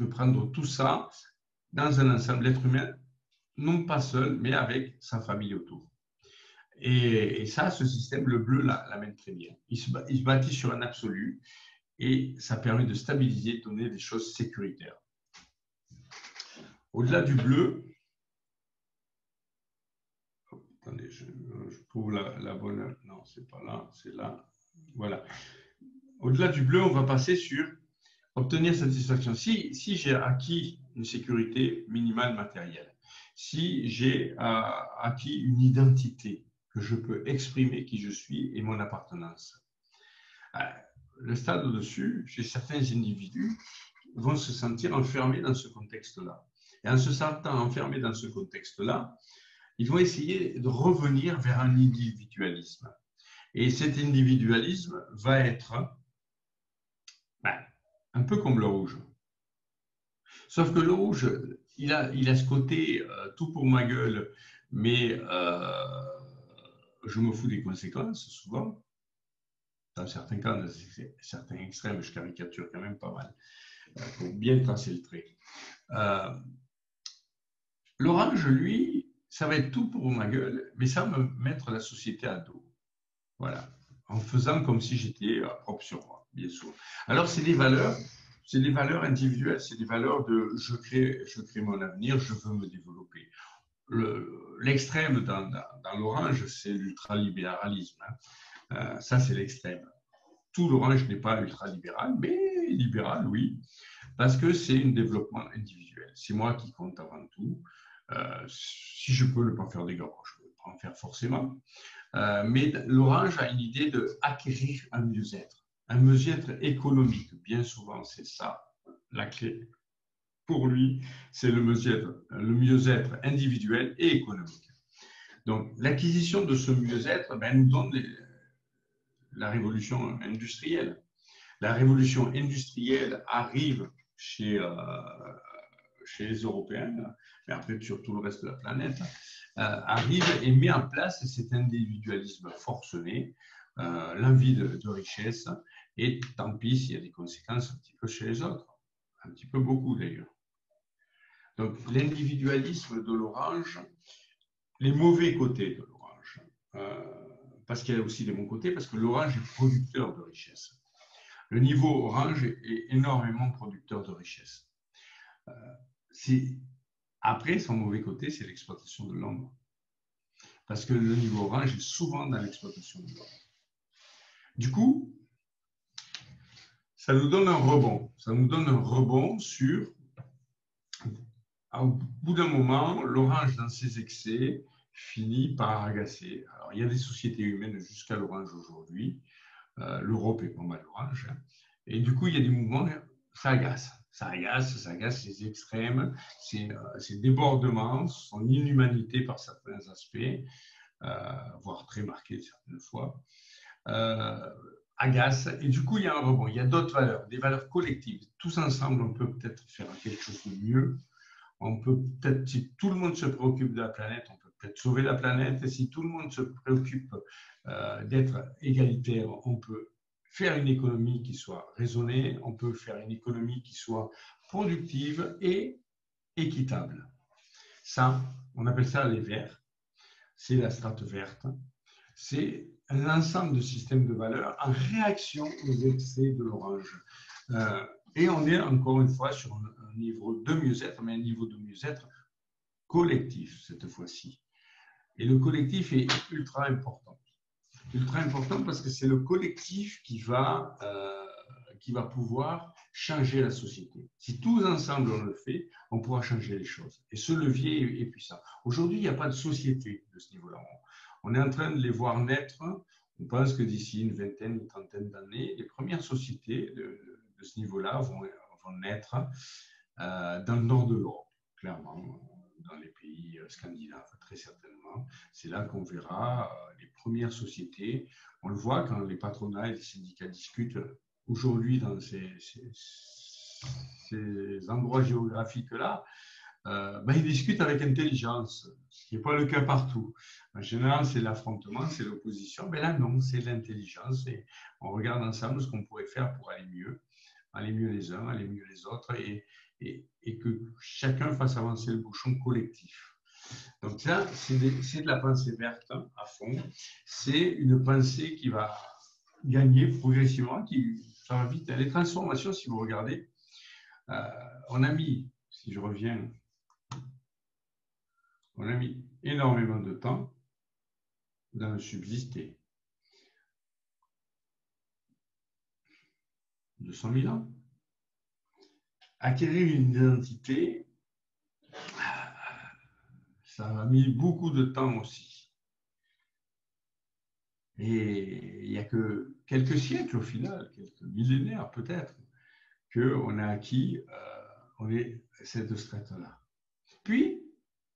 prendre tout ça dans un ensemble. L'être humain, non pas seul, mais avec sa famille autour. Et ça, ce système, le bleu l'amène très bien. Il se bâtit sur un absolu et ça permet de stabiliser, de donner des choses sécuritaires. Au-delà du bleu, attendez, je trouve la bonne. Non, c'est pas là, c'est là. Voilà. Au-delà du bleu, on va passer sur obtenir satisfaction. Si j'ai acquis une sécurité minimale matérielle, si j'ai acquis une identité que je peux exprimer qui je suis et mon appartenance, le stade au-dessus, chez certains individus, vont se sentir enfermés dans ce contexte-là. Et en se sentant enfermés dans ce contexte-là, ils vont essayer de revenir vers un individualisme. Et cet individualisme va être un peu comme le rouge. Sauf que le rouge, il a ce côté tout pour ma gueule, mais je me fous des conséquences, souvent. Dans certains cas, dans certains extrêmes, je caricature quand même pas mal, pour bien tracer le trait. L'orange, lui, ça va être tout pour ma gueule, mais ça va me mettre la société à dos. Voilà. En faisant comme si j'étais propre sur moi, bien sûr. Alors, c'est des valeurs individuelles, c'est des valeurs de je crée mon avenir, je veux me développer. L'extrême dans l'orange, c'est l'ultralibéralisme. Ça, c'est l'extrême. Tout l'orange n'est pas ultralibéral, mais libéral, oui, parce que c'est un développement individuel. C'est moi qui compte avant tout. Si je peux ne pas faire des grands, je ne peux pas en faire forcément. Mais l'orange a une idée d'acquérir un mieux-être économique. Bien souvent, c'est ça la clé. Pour lui, c'est le mieux-être individuel et économique. Donc, l'acquisition de ce mieux-être nous donne la révolution industrielle. La révolution industrielle arrive chez les Européens, mais après sur tout le reste de la planète, arrive et met en place cet individualisme forcené, l'envie de richesse, et tant pis s'il y a des conséquences un petit peu chez les autres, un petit peu beaucoup d'ailleurs. Donc l'individualisme de l'orange, les mauvais côtés de l'orange, parce qu'il y a aussi des bons côtés, parce que l'orange est producteur de richesse. Le niveau orange est énormément producteur de richesse. Après, son mauvais côté, c'est l'exploitation de l'ombre. Parce que le niveau orange est souvent dans l'exploitation de l'ombre. Du coup, ça nous donne un rebond. Ça nous donne un rebond sur, au bout d'un moment, l'orange dans ses excès finit par agacer. Alors, il y a des sociétés humaines jusqu'à l'orange aujourd'hui. L'Europe est pas mal orange. Et du coup, il y a des mouvements, ça agace. Ça agace les extrêmes, ces débordements, son inhumanité par certains aspects, voire très marqués certaines fois, agace. Et du coup, il y a un rebond. Il y a d'autres valeurs, des valeurs collectives. Tous ensemble, on peut peut-être faire quelque chose de mieux. On peut peut-être, si tout le monde se préoccupe de la planète, on peut peut-être sauver la planète. Et si tout le monde se préoccupe d'être égalitaire, on peut faire une économie qui soit raisonnée, on peut faire une économie qui soit productive et équitable. Ça, on appelle ça les Verts. c'est la strate verte. C'est un ensemble de systèmes de valeurs en réaction aux excès de l'orange. Et on est encore une fois sur un niveau de mieux-être, mais un niveau de mieux-être collectif cette fois-ci. Et le collectif est ultra important. Ultra important parce que c'est le collectif qui va pouvoir changer la société. Si tous ensemble on le fait, on pourra changer les choses. Et ce levier est puissant. Aujourd'hui, il n'y a pas de société de ce niveau-là. On est en train de les voir naître. On pense que d'ici une vingtaine, une trentaine d'années, les premières sociétés de ce niveau-là vont naître dans le nord de l'Europe, clairement, dans les pays scandinaves, très certainement. C'est là qu'on verra les premières sociétés. On le voit quand les patronats et les syndicats discutent aujourd'hui dans ces endroits géographiques-là. Ils discutent avec intelligence, ce qui n'est pas le cas partout. En général, c'est l'affrontement, c'est l'opposition. Mais là, non, c'est l'intelligence. Et on regarde ensemble ce qu'on pourrait faire pour aller mieux les uns, aller mieux les autres, et que chacun fasse avancer le bouchon collectif. Donc ça, c'est de la pensée verte à fond. C'est une pensée qui va gagner progressivement, ça va vite. Les transformations, si vous regardez, on a mis, si je reviens, on a mis énormément de temps dans le subsister. 200 000 ans. Acquérir une identité, ça a mis beaucoup de temps aussi. Et il n'y a que quelques siècles au final, quelques millénaires peut-être, qu'on a acquis cette strate-là. Puis,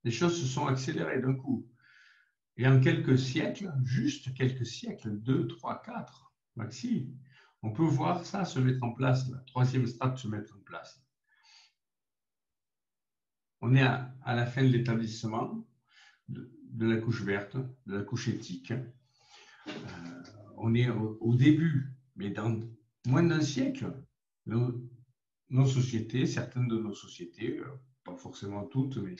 les choses se sont accélérées d'un coup. Et en quelques siècles, juste quelques siècles, 2, 3, 4, maxi, on peut voir ça se mettre en place, la troisième strate se mettre en place. On est à la fin de l'établissement de la couche verte, de la couche éthique. On est au début, mais dans moins d'un siècle, nos sociétés, certaines de nos sociétés, pas forcément toutes, mais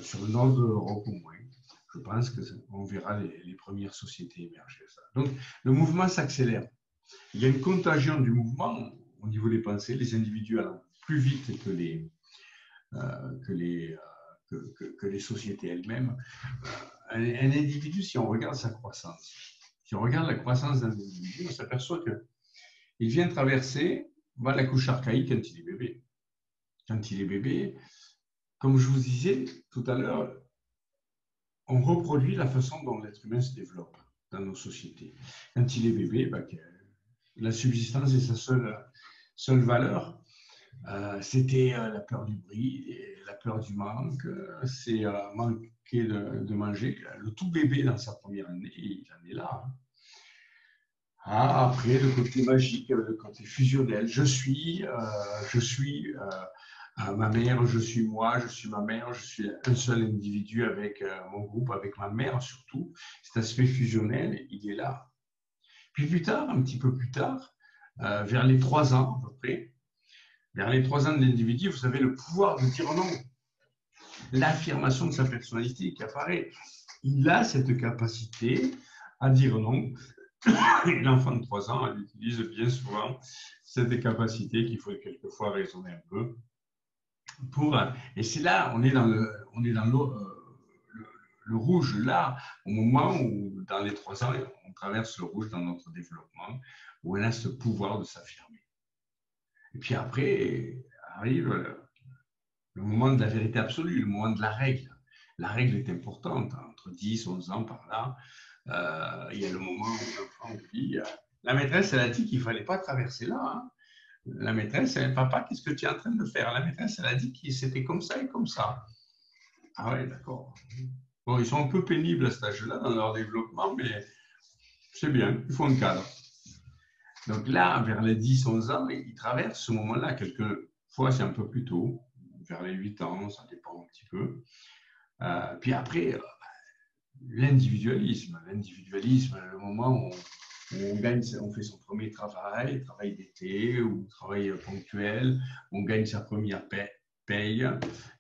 sur le nord de l'Europe au moins, je pense qu'on verra les premières sociétés émerger. Donc, le mouvement s'accélère. Il y a une contagion du mouvement au niveau des pensées, les individus allant plus vite que les sociétés elles-mêmes. Un individu, si on regarde sa croissance, si on regarde la croissance d'un individu, on s'aperçoit qu'il vient traverser la couche archaïque quand il est bébé. Quand il est bébé, comme je vous disais tout à l'heure, on reproduit la façon dont l'être humain se développe dans nos sociétés. Quand il est bébé, la subsistance est sa seule valeur. C'était la peur du bruit, la peur du manque, c'est manquer de manger. Le tout bébé, dans sa première année, il en est là. Après, le côté magique, le côté fusionnel. Je suis ma mère, je suis moi, je suis ma mère, je suis un seul individu avec mon groupe, avec ma mère surtout. Cet aspect fusionnel, il est là. Puis plus tard, un petit peu plus tard, vers les 3 ans à peu près, vers les 3 ans de l'individu, vous avez le pouvoir de dire non. L'affirmation de sa personnalité qui apparaît. Il a cette capacité à dire non. L'enfant de 3 ans, elle utilise bien souvent cette capacité qu'il faut quelquefois raisonner un peu. Et c'est là, on est dans le rouge, là, au moment où, dans les 3 ans, on traverse le rouge dans notre développement, où on a ce pouvoir de s'affirmer. Et puis après, arrive le moment de la vérité absolue, le moment de la règle. La règle est importante, entre 10, 11 ans par là. Il y a le moment où l'enfant dit, la maîtresse, elle a dit qu'il ne fallait pas traverser là. Hein. La maîtresse, elle dit, papa, qu'est-ce que tu es en train de faire? La maîtresse, elle a dit que c'était comme ça et comme ça. Ah ouais, d'accord. Bon, ils sont un peu pénibles à cet âge-là dans leur développement, mais c'est bien, il faut un cadre. Donc là, vers les 10-11 ans, ils traversent ce moment-là. Quelquefois, c'est un peu plus tôt, vers les 8 ans, ça dépend un petit peu. Puis après, l'individualisme, le moment où on fait son premier travail d'été ou travail ponctuel, on gagne sa première paye,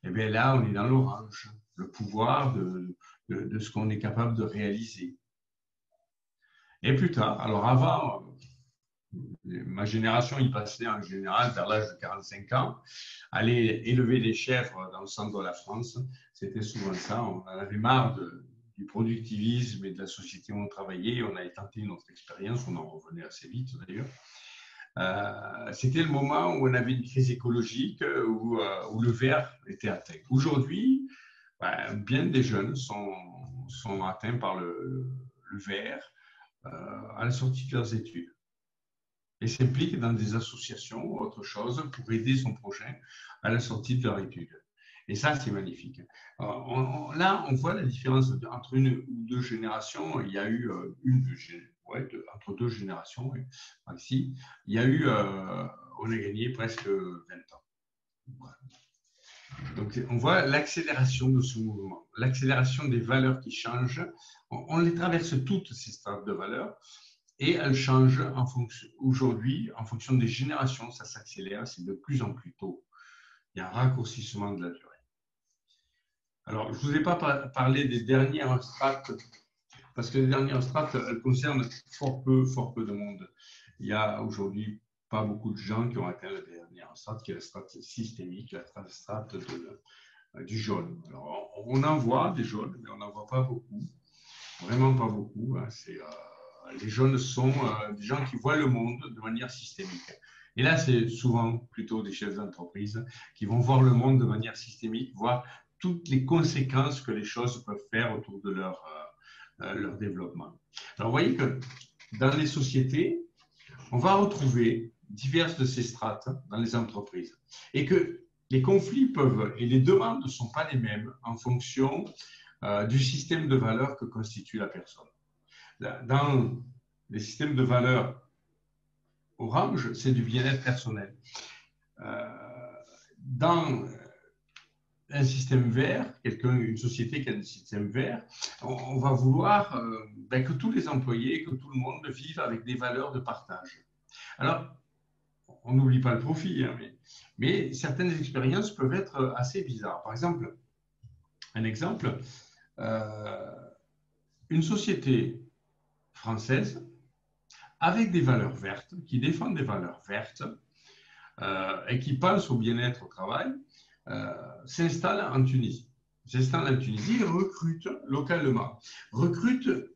et bien là, on est dans l'orange. Le pouvoir de de ce qu'on est capable de réaliser. Et plus tard, alors avant, ma génération, il passait en général vers l'âge de 45 ans, aller élever des chèvres dans le centre de la France. C'était souvent ça. On en avait marre du productivisme et de la société où on travaillait. On avait tenté notre expérience, on en revenait assez vite d'ailleurs. C'était le moment où on avait une crise écologique, où le vert était atteint. Aujourd'hui, bien des jeunes sont atteints par le vert à la sortie de leurs études et s'impliquent dans des associations ou autre chose pour aider son prochain à la sortie de leur étude. Et ça, c'est magnifique. Là, on voit la différence entre une ou deux générations. Il y a eu entre deux générations, maxi, il y a eu, on a gagné presque 20 ans. Voilà. Donc, on voit l'accélération de ce mouvement, l'accélération des valeurs qui changent. On les traverse toutes, ces strates de valeurs. Et elles changent aujourd'hui, en fonction des générations, ça s'accélère, c'est de plus en plus tôt. Il y a un raccourcissement de la durée. Alors, je ne vous ai pas parlé des dernières strates, parce que les dernières strates, elles concernent fort peu de monde. Il y a aujourd'hui pas beaucoup de gens qui ont atteint la dernière strate, qui est la strate systémique, la strate du jaune. Alors, on en voit des jaunes, mais on n'en voit pas beaucoup, vraiment pas beaucoup. Hein. Les jeunes sont des gens qui voient le monde de manière systémique. Et là, c'est souvent plutôt des chefs d'entreprise qui vont voir le monde de manière systémique, voir toutes les conséquences que les choses peuvent faire autour de leur développement. Alors, vous voyez que dans les sociétés, on va retrouver diverses de ces strates dans les entreprises et que les conflits peuvent et les demandes ne sont pas les mêmes en fonction du système de valeurs que constitue la personne. Dans les systèmes de valeurs orange, c'est du bien-être personnel. Dans un système vert, une société qui a un système vert, on va vouloir que tous les employés, que tout le monde vive avec des valeurs de partage. Alors, on n'oublie pas le profit, hein, mais certaines expériences peuvent être assez bizarres. Par exemple, une société française avec des valeurs vertes, qui défendent des valeurs vertes et qui pensent au bien-être au travail, s'installe en Tunisie. Et recrute localement. Je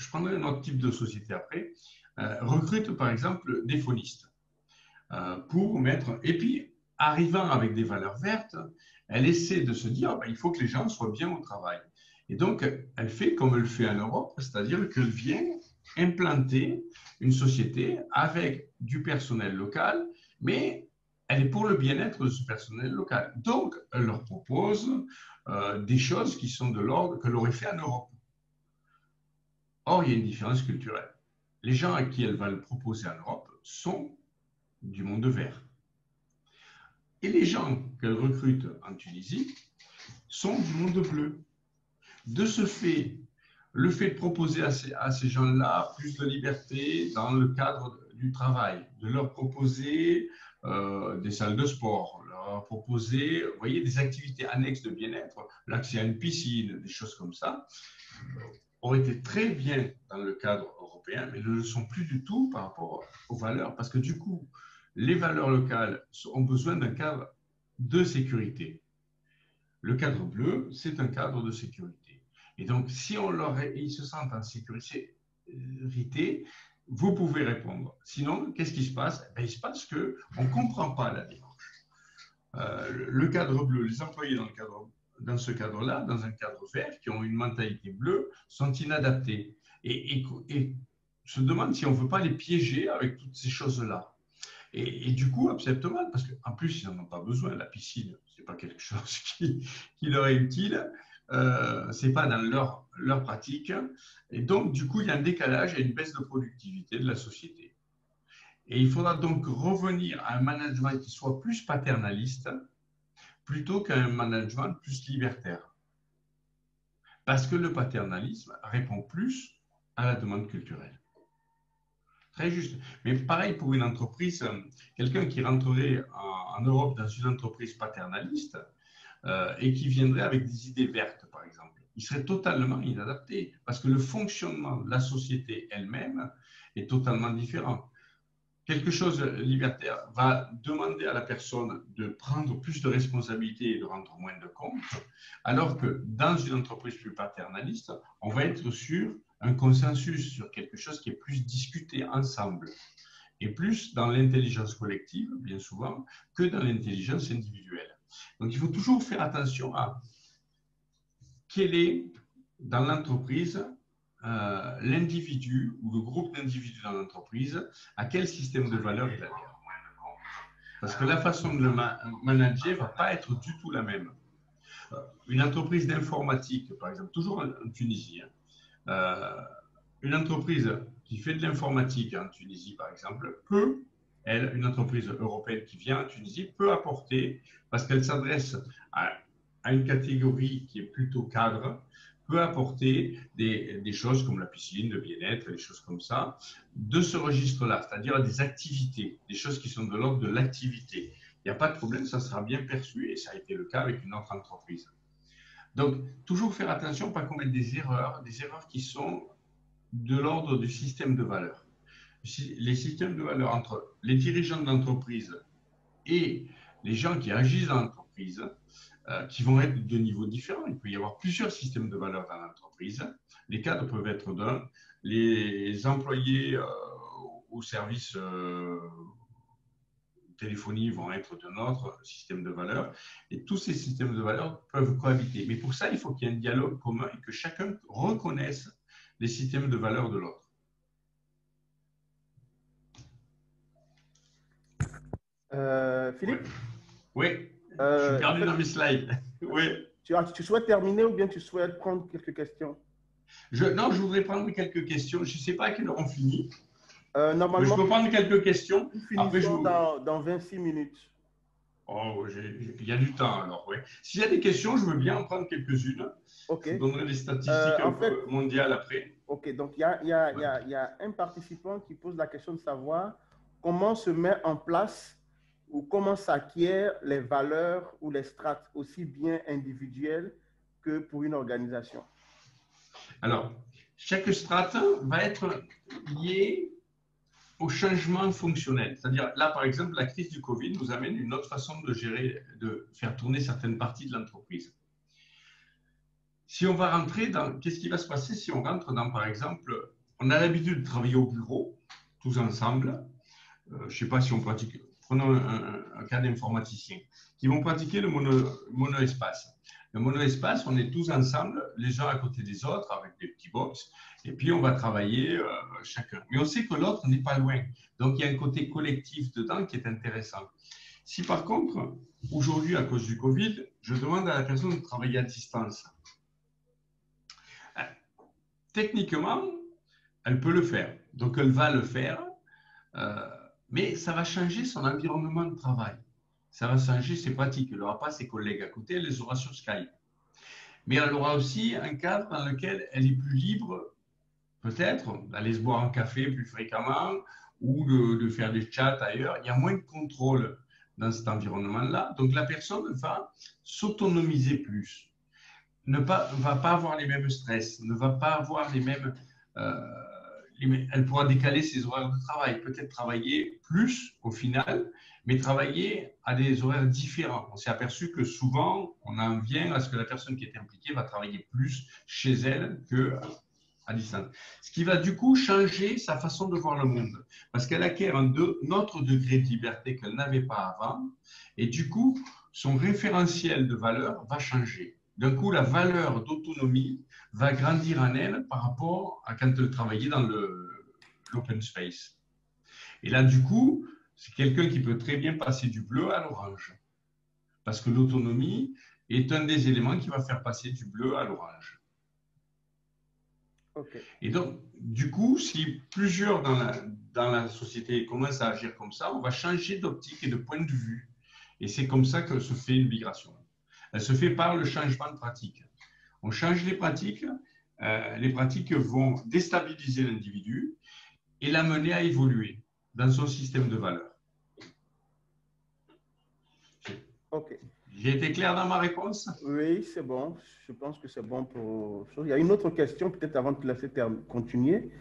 prendrai un autre type de société après, recrute par exemple des phonistes pour mettre. Et puis, arrivant avec des valeurs vertes, elle essaie de se dire il faut que les gens soient bien au travail. Et donc, elle fait comme elle fait en Europe, c'est-à-dire qu'elle vient implanter une société avec du personnel local, mais elle est pour le bien-être de ce personnel local. Donc, elle leur propose des choses qui sont de l'ordre qu'elle aurait fait en Europe. Or, il y a une différence culturelle. Les gens à qui elle va le proposer en Europe sont du monde vert. Et les gens qu'elle recrute en Tunisie sont du monde bleu. De ce fait, le fait de proposer à ces gens-là plus de liberté dans le cadre du travail, de leur proposer des salles de sport, leur proposer, vous voyez, des activités annexes de bien-être, l'accès à une piscine, des choses comme ça, ont été très bien dans le cadre européen, mais ne le sont plus du tout par rapport aux valeurs, parce que du coup, les valeurs locales ont besoin d'un cadre de sécurité. Le cadre bleu, c'est un cadre de sécurité. Et donc, si ils se sentent en sécurité, vous pouvez répondre. Sinon, qu'est-ce qui se passe? Il se passe qu'on ne comprend pas la démarche. Le cadre bleu, les employés dans ce cadre-là, dans un cadre vert, qui ont une mentalité bleue, sont inadaptés et se demandent si on ne veut pas les piéger avec toutes ces choses-là. Et du coup, acceptent mal, parce qu'en plus, ils n'en ont pas besoin. La piscine, ce n'est pas quelque chose qui leur est utile. Ce n'est pas dans leur pratique. Et donc, du coup, il y a un décalage et une baisse de productivité de la société. Et il faudra donc revenir à un management qui soit plus paternaliste plutôt qu'à un management plus libertaire. Parce que le paternalisme répond plus à la demande culturelle. Très juste. Mais pareil pour une entreprise, quelqu'un qui rentrerait en Europe dans une entreprise paternaliste, et qui viendrait avec des idées vertes, par exemple. Il serait totalement inadapté parce que le fonctionnement de la société elle-même est totalement différent. Quelque chose de libertaire va demander à la personne de prendre plus de responsabilités et de rendre moins de comptes, alors que dans une entreprise plus paternaliste, on va être sur un consensus, sur quelque chose qui est plus discuté ensemble, et plus dans l'intelligence collective, bien souvent, que dans l'intelligence individuelle. Donc, il faut toujours faire attention à quel est, dans l'entreprise, l'individu ou le groupe d'individus dans l'entreprise, à quel système de valeurs il adhère. Parce que la façon de le manager ne va pas être du tout la même. Une entreprise d'informatique, par exemple, toujours en Tunisie, une entreprise qui fait de l'informatique en Tunisie, par exemple, peut, elle, une entreprise européenne qui vient en Tunisie, peut apporter, parce qu'elle s'adresse à une catégorie qui est plutôt cadre, peut apporter des choses comme la piscine, le bien-être, des choses comme ça, de ce registre-là, c'est-à-dire des activités, des choses qui sont de l'ordre de l'activité. Il n'y a pas de problème, ça sera bien perçu et ça a été le cas avec une autre entreprise. Donc, toujours faire attention, pas commettre des erreurs qui sont de l'ordre du système de valeurs. Les systèmes de valeurs entre les dirigeants de l'entreprise et les gens qui agissent dans l'entreprise, qui vont être de niveaux différents. Il peut y avoir plusieurs systèmes de valeurs dans l'entreprise. Les cadres peuvent être d'un, les employés au service téléphonie vont être d'un autre système de valeurs, et tous ces systèmes de valeurs peuvent cohabiter. Mais pour ça, il faut qu'il y ait un dialogue commun et que chacun reconnaisse les systèmes de valeurs de l'autre. Philippe? Oui, je suis perdu dans mes slides. Oui. Tu souhaites terminer ou bien tu souhaites prendre quelques questions? Non, je voudrais prendre quelques questions. Je ne sais pas à quelle heure on finit. Normalement, je peux prendre quelques questions. Nous finissons dans 26 minutes. Oh, il y a du temps alors, oui. S'il y a des questions, je veux bien en prendre quelques-unes. Okay. Je vous donnerai les statistiques mondiales après. Ok, donc il y a un participant qui pose la question de savoir comment se met en place ou comment s'acquièrent les valeurs ou les strates, aussi bien individuelles que pour une organisation. Alors, chaque strate va être liée au changement fonctionnel. C'est-à-dire, là, par exemple, la crise du Covid nous amène une autre façon de gérer, de faire tourner certaines parties de l'entreprise. Si on va rentrer dans, qu'est-ce qui va se passer si on rentre dans, par exemple, on a l'habitude de travailler au bureau, tous ensemble. Je ne sais pas si on pratique, prenons un cas d'informaticien, qui vont pratiquer le mono-espace. Le mono-espace, on est tous ensemble, les uns à côté des autres, avec des petits box, et puis on va travailler chacun. Mais on sait que l'autre n'est pas loin. Donc, il y a un côté collectif dedans qui est intéressant. Si par contre, aujourd'hui, à cause du Covid, je demande à la personne de travailler à distance, techniquement, elle peut le faire. Donc, elle va le faire, mais ça va changer son environnement de travail. Ça va changer ses pratiques. Elle n'aura pas ses collègues à côté, elle les aura sur Skype. Mais elle aura aussi un cadre dans lequel elle est plus libre, peut-être, d'aller se boire un café plus fréquemment ou de faire des chats ailleurs. Il y a moins de contrôle dans cet environnement-là. Donc, la personne va s'autonomiser plus. Va pas avoir les mêmes stress, ne va pas avoir les mêmes… elle pourra décaler ses horaires de travail, peut-être travailler plus au final, mais travailler à des horaires différents. On s'est aperçu que souvent, on en vient à ce que la personne qui est impliquée va travailler plus chez elle qu'à distance. Ce qui va du coup changer sa façon de voir le monde, parce qu'elle acquiert un autre degré de liberté qu'elle n'avait pas avant, et du coup, son référentiel de valeur va changer. D'un coup, la valeur d'autonomie va grandir en elle par rapport à quand elle travaillait dans l'open space. Et là, du coup, c'est quelqu'un qui peut très bien passer du bleu à l'orange. Parce que l'autonomie est un des éléments qui va faire passer du bleu à l'orange. Okay. Et donc, du coup, si plusieurs dans la société commencent à agir comme ça, on va changer d'optique et de point de vue. Et c'est comme ça que se fait une migration. Elle se fait par le changement de pratique. On change les pratiques vont déstabiliser l'individu et l'amener à évoluer dans son système de valeurs. Ok. J'ai été clair dans ma réponse? Oui, c'est bon. Je pense que c'est bon pour... Il y a une autre question, peut-être avant de te laisser continuer.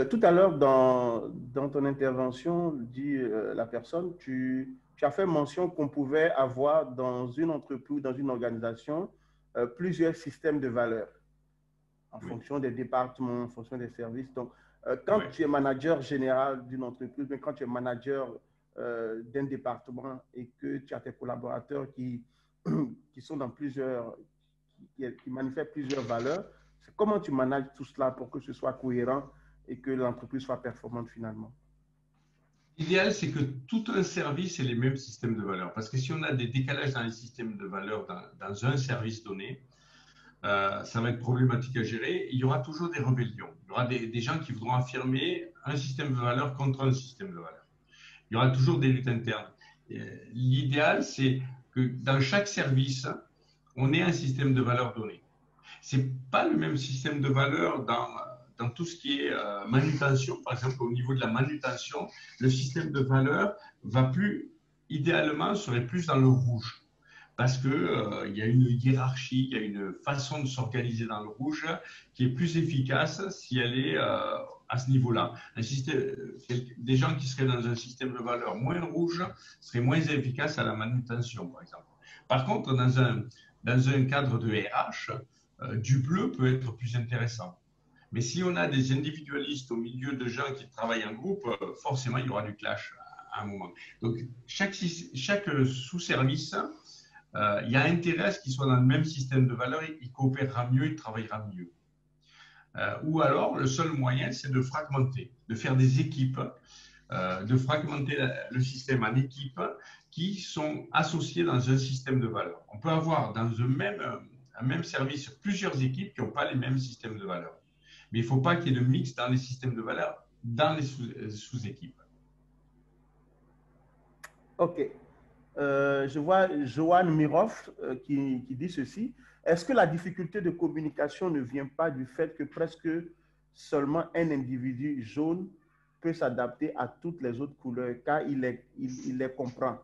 Tout à l'heure, dans ton intervention, dit la personne, tu as fait mention qu'on pouvait avoir dans une entreprise, dans une organisation, plusieurs systèmes de valeurs en Oui. fonction des départements, en fonction des services. Donc, quand Oui. tu es manager général d'une entreprise, mais quand tu es manager d'un département et que tu as tes collaborateurs qui sont dans plusieurs, qui manifestent plusieurs valeurs, comment tu manages tout cela pour que ce soit cohérent et que l'entreprise soit performante finalement? L'idéal, c'est que tout un service ait les mêmes systèmes de valeurs. Parce que si on a des décalages dans les systèmes de valeurs dans un service donné, ça va être problématique à gérer. Il y aura toujours des rébellions. Il y aura des gens qui voudront affirmer un système de valeurs contre un système de valeurs. Il y aura toujours des luttes internes. L'idéal, c'est que dans chaque service, on ait un système de valeurs donné. Ce n'est pas le même système de valeurs dans tout ce qui est manutention. Par exemple, au niveau de la manutention, le système de valeurs va plus, idéalement, serait plus dans le rouge. Parce qu'il y a une hiérarchie, il y a une façon de s'organiser dans le rouge qui est plus efficace si elle est à ce niveau-là. Des gens qui seraient dans un système de valeurs moins rouge seraient moins efficaces à la manutention, par exemple. Par contre, dans un cadre de RH, du bleu peut être plus intéressant. Mais si on a des individualistes au milieu de gens qui travaillent en groupe, forcément, il y aura du clash à un moment. Donc, chaque sous-service, il y a intérêt à ce qu'il soit dans le même système de valeurs, il coopérera mieux, il travaillera mieux. Ou alors, le seul moyen, c'est de fragmenter, de faire des équipes, de fragmenter le système en équipes qui sont associées dans un système de valeurs. On peut avoir dans un même service plusieurs équipes qui n'ont pas les mêmes systèmes de valeurs. Mais il ne faut pas qu'il y ait de mix dans les systèmes de valeurs, dans les sous-équipes. OK. Je vois Johan Miroff qui dit ceci. Est-ce que la difficulté de communication ne vient pas du fait que presque seulement un individu jaune peut s'adapter à toutes les autres couleurs car il les comprend?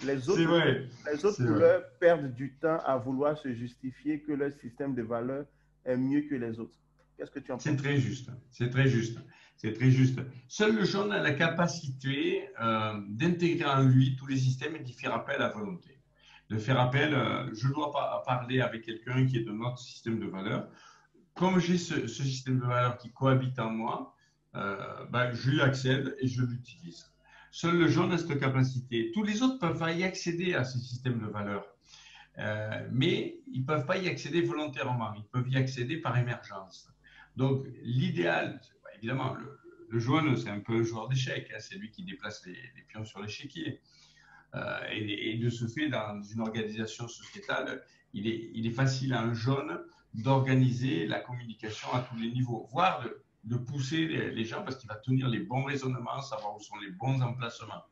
Les C'est autres, vrai, les autres c'est vrai. couleurs perdent du temps à vouloir se justifier que leur système de valeurs est mieux que les autres. Qu'est-ce que tu en C'est penses? très juste, c'est très juste, c'est très juste. Seul le jaune a la capacité d'intégrer en lui tous les systèmes et d'y faire appel à volonté. De faire appel, je dois parler avec quelqu'un qui est de notre système de valeurs. Comme j'ai ce système de valeurs qui cohabite en moi, je lui accède et je l'utilise. Seul le jaune a cette capacité. Tous les autres peuvent y accéder à ce système de valeurs, mais ils ne peuvent pas y accéder volontairement. Ils peuvent y accéder par émergence. Donc, l'idéal, évidemment, le jaune, c'est un peu un joueur d'échecs. Hein, c'est lui qui déplace les pions sur l'échiquier. Et de ce fait, dans une organisation sociétale, il est facile à un jaune d'organiser la communication à tous les niveaux, voire de pousser les gens parce qu'il va tenir les bons raisonnements, savoir où sont les bons emplacements.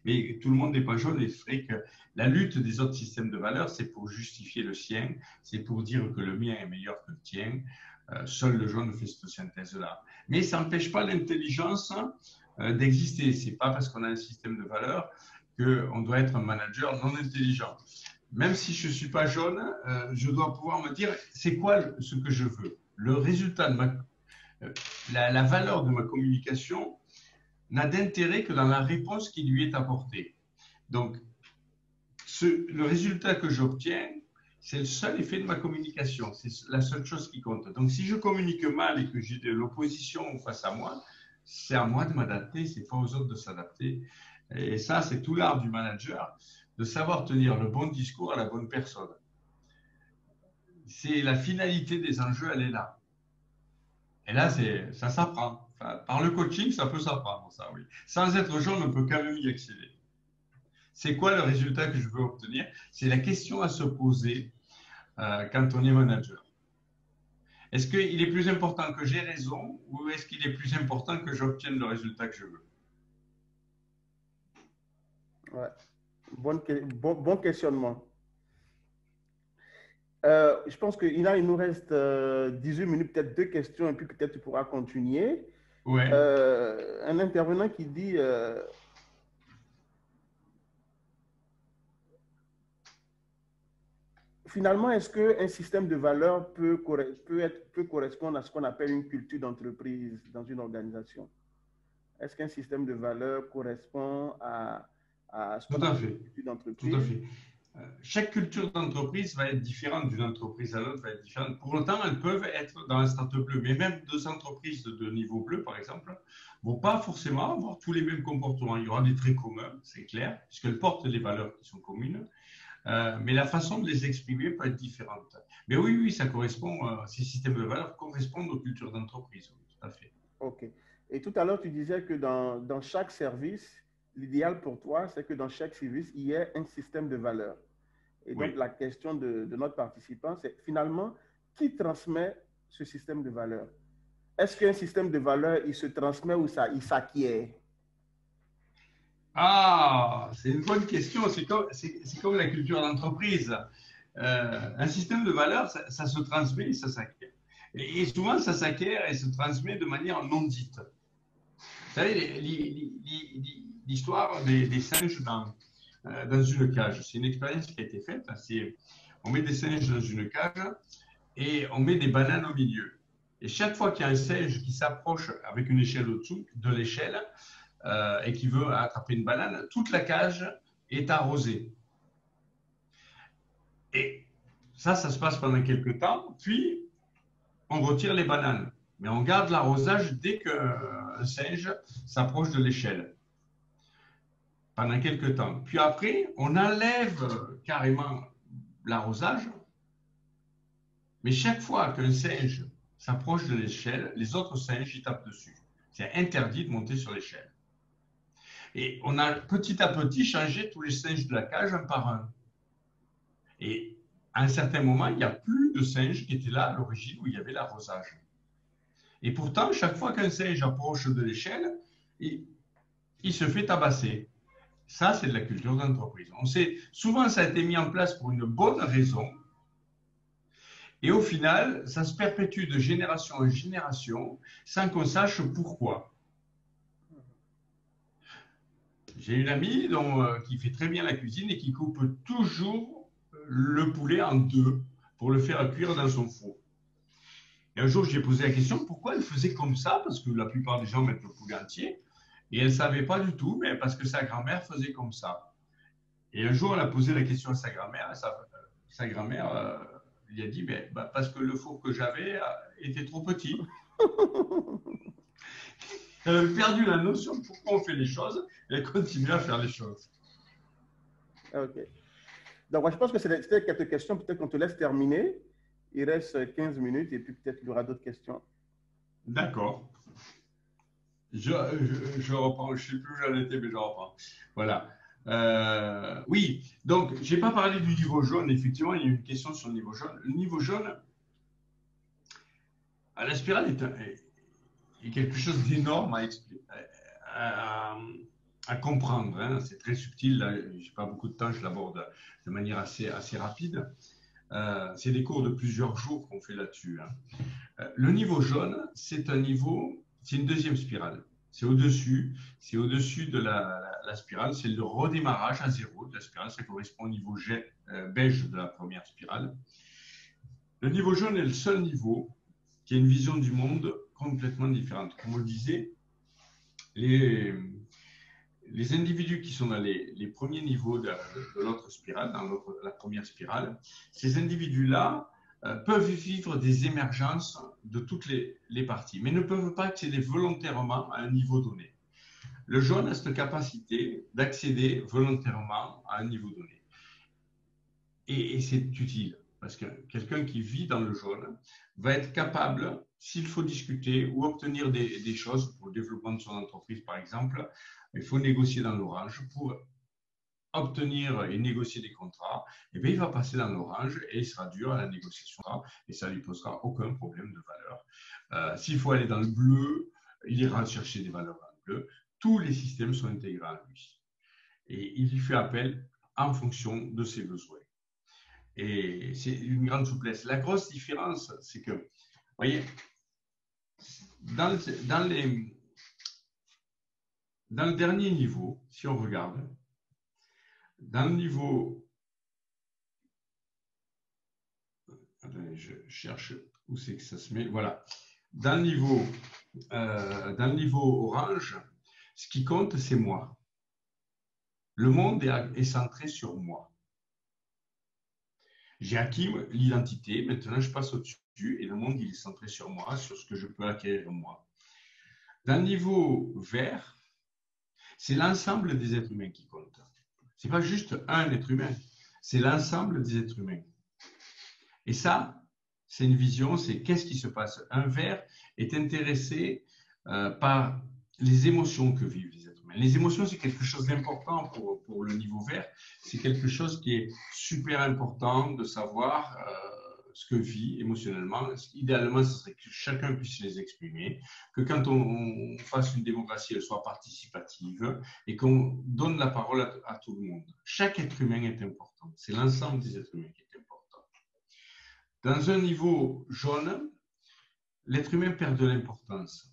Mais tout le monde n'est pas jaune et c'est vrai que la lutte des autres systèmes de valeurs, c'est pour justifier le sien, c'est pour dire que le mien est meilleur que le tien. Seul le jaune fait cette synthèse-là. Mais ça n'empêche pas l'intelligence d'exister. Ce n'est pas parce qu'on a un système de valeurs qu'on doit être un manager non intelligent. Même si je ne suis pas jaune, je dois pouvoir me dire c'est quoi ce que je veux. Le résultat de la valeur de ma communication n'a d'intérêt que dans la réponse qui lui est apportée. Donc, le résultat que j'obtiens, c'est le seul effet de ma communication. C'est la seule chose qui compte. Donc, si je communique mal et que j'ai de l'opposition face à moi, c'est à moi de m'adapter, c'est pas aux autres de s'adapter. Et ça, c'est tout l'art du manager, de savoir tenir le bon discours à la bonne personne. C'est la finalité des enjeux, elle est là. Et là, ça s'apprend. Enfin, par le coaching, ça peut s'apprendre, ça, oui. Sans être jaune, on peut quand même y accéder. C'est quoi le résultat que je veux obtenir? C'est la question à se poser quand on est manager. Est-ce qu'il est plus important que j'ai raison ou est-ce qu'il est plus important que j'obtienne le résultat que je veux? Ouais. Bon questionnement. Je pense qu'il nous reste 18 minutes, peut-être deux questions, et puis peut-être tu pourras continuer. Ouais. Un intervenant qui dit finalement, est-ce qu'un système de valeurs peut correspondre à ce qu'on appelle une culture d'entreprise dans une organisation? Est-ce qu'un système de valeurs correspond à ce qu'on Tout à appelle fait. une culture Tout à d'entreprise? fait. Chaque culture d'entreprise va être différente d'une entreprise à l'autre, va être différente. Pour autant, elles peuvent être dans un statut bleu. Mais même deux entreprises de niveau bleu, par exemple, ne vont pas forcément avoir tous les mêmes comportements. Il y aura des traits communs, c'est clair, puisqu'elles portent des valeurs qui sont communes. Mais la façon de les exprimer peut être différente. Mais oui, oui, ça correspond, ces systèmes de valeurs correspondent aux cultures d'entreprise, oui, tout à fait. OK. Et tout à l'heure, tu disais que dans chaque service, l'idéal pour toi, c'est que dans chaque service, il y ait un système de valeurs. Et donc, Oui. la question de notre participant, c'est finalement, qui transmet ce système de valeurs? Est-ce qu'un système de valeurs, il se transmet ou il s'acquiert? Ah, c'est une bonne question. C'est comme la culture d'entreprise. Un système de valeurs, ça se transmet et ça s'acquiert. Et souvent, ça s'acquiert et se transmet de manière non dite. Vous savez, l'histoire des singes dans une cage, c'est une expérience qui a été faite. On met des singes dans une cage et on met des bananes au milieu. Et chaque fois qu'il y a un singe qui s'approche avec une échelle au-dessous de l'échelle et qui veut attraper une banane, toute la cage est arrosée. Et ça se passe pendant quelques temps, puis on retire les bananes. Mais on garde l'arrosage dès qu'un singe s'approche de l'échelle, pendant quelques temps. Puis après, on enlève carrément l'arrosage, mais chaque fois qu'un singe s'approche de l'échelle, les autres singes y tapent dessus. C'est interdit de monter sur l'échelle. Et on a petit à petit changé tous les singes de la cage un par un. Et à un certain moment, il n'y a plus de singes qui étaient là à l'origine où il y avait l'arrosage. Et pourtant, chaque fois qu'un singe approche de l'échelle, il se fait tabasser. Ça, c'est de la culture d'entreprise. On sait, souvent, ça a été mis en place pour une bonne raison. Et au final, ça se perpétue de génération en génération sans qu'on sache pourquoi. J'ai une amie qui fait très bien la cuisine et qui coupe toujours le poulet en deux pour le faire cuire dans son four. Et un jour, j'ai posé la question pourquoi elle faisait comme ça, parce que la plupart des gens mettent le poulet entier. Et elle ne savait pas du tout, mais parce que sa grand-mère faisait comme ça. Et un jour, elle a posé la question à sa grand-mère. Sa grand-mère lui a dit parce que le four que j'avais était trop petit. Elle avait perdu la notion de pourquoi on fait les choses et elle continue à faire les choses. OK. Donc, moi, je pense que c'était quelques questions. Peut-être qu'on te laisse terminer. Il reste 15 minutes et puis peut-être qu'il y aura d'autres questions. D'accord. Je reprends, je ne sais plus où j'en étais, mais je reprends. Voilà. Oui, donc, je n'ai pas parlé du niveau jaune. Effectivement, il y a une question sur le niveau jaune. Le niveau jaune, la spirale est quelque chose d'énorme à comprendre. Hein. C'est très subtil. Je n'ai pas beaucoup de temps, je l'aborde de manière assez rapide. C'est des cours de plusieurs jours qu'on fait là-dessus. Hein. Le niveau jaune, c'est une deuxième spirale. C'est au-dessus de la spirale. C'est le redémarrage à zéro de la spirale. Ça correspond au niveau beige de la première spirale. Le niveau jaune est le seul niveau qui a une vision du monde complètement différente. Comme on le disait, les individus qui sont dans les premiers niveaux de l'autre spirale, dans la première spirale, ces individus-là peuvent vivre des émergences de toutes les parties, mais ne peuvent pas accéder volontairement à un niveau donné. Le jaune a cette capacité d'accéder volontairement à un niveau donné. Et c'est utile, parce que quelqu'un qui vit dans le jaune va être capable, s'il faut discuter ou obtenir des choses pour le développement de son entreprise, par exemple, il faut négocier dans l'orange pour obtenir et négocier des contrats, et bien il va passer dans l'orange et il sera dur à la négociation et ça ne lui posera aucun problème de valeur. S'il faut aller dans le bleu, il ira chercher des valeurs dans le bleu. Tous les systèmes sont intégrés à lui. Et il y fait appel en fonction de ses besoins. Et c'est une grande souplesse. La grosse différence, c'est que, vous voyez, dans le dernier niveau, si on regarde, dans le niveau Attendez, je cherche où c'est que ça se met. Voilà. Dans le niveau orange, ce qui compte, c'est moi. Le monde est centré sur moi. J'ai acquis l'identité, maintenant je passe au-dessus et le monde il est centré sur moi, sur ce que je peux acquérir moi. Dans le niveau vert, c'est l'ensemble des êtres humains qui compte. Ce n'est pas juste un être humain, c'est l'ensemble des êtres humains. Et ça, c'est une vision, c'est qu'est-ce qui se passe. Un vert est intéressé par les émotions que vivent les êtres humains. Les émotions, c'est quelque chose d'important pour le niveau vert. C'est quelque chose qui est super important de savoir ce que vit émotionnellement. Idéalement, ce serait que chacun puisse les exprimer, que quand on fasse une démocratie, elle soit participative et qu'on donne la parole à tout le monde. Chaque être humain est important. C'est l'ensemble des êtres humains qui est important. Dans un niveau jaune, l'être humain perd de l'importance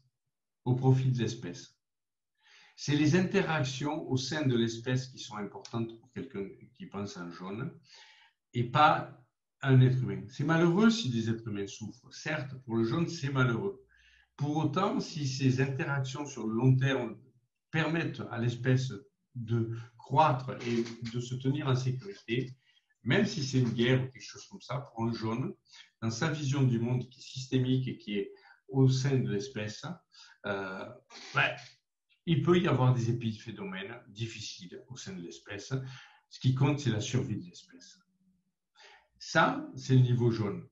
au profit de l'espèce. C'est les interactions au sein de l'espèce qui sont importantes pour quelqu'un qui pense en jaune et pas un être humain. C'est malheureux si des êtres humains souffrent. Certes, pour le jaune, c'est malheureux. Pour autant, si ces interactions sur le long terme permettent à l'espèce de croître et de se tenir en sécurité, même si c'est une guerre ou quelque chose comme ça, pour un jaune, dans sa vision du monde qui est systémique et qui est au sein de l'espèce, il peut y avoir des épiphénomènes difficiles au sein de l'espèce. Ce qui compte, c'est la survie de l'espèce. Ça, c'est le niveau jaune.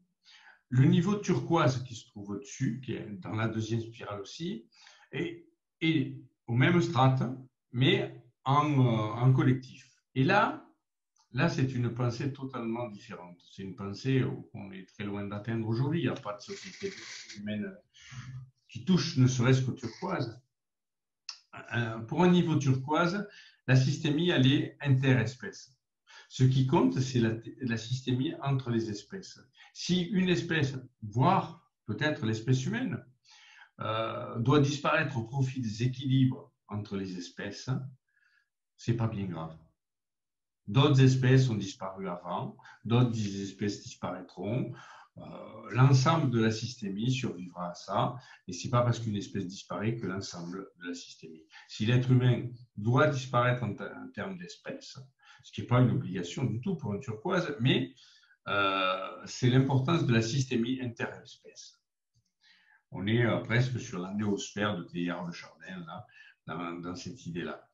Le niveau turquoise qui se trouve au-dessus, qui est dans la deuxième spirale aussi, est au même strate, mais en collectif. Et là, c'est une pensée totalement différente. C'est une pensée qu'on est très loin d'atteindre aujourd'hui. Il n'y a pas de société humaine qui touche ne serait-ce qu'au turquoise. Pour un niveau turquoise, la systémie, elle est interespèce. Ce qui compte, c'est la systémie entre les espèces. Si une espèce, voire peut-être l'espèce humaine, doit disparaître au profit des équilibres entre les espèces, c'est pas bien grave. D'autres espèces ont disparu avant, d'autres espèces disparaîtront. L'ensemble de la systémie survivra à ça, et c'est pas parce qu'une espèce disparaît que l'ensemble de la systémie. Si l'être humain doit disparaître en termes d'espèces, ce qui n'est pas une obligation du tout pour un turquoise, mais c'est l'importance de la systémie interespèce. On est presque sur la néosphère de Teilhard de Chardin, là, dans cette idée-là.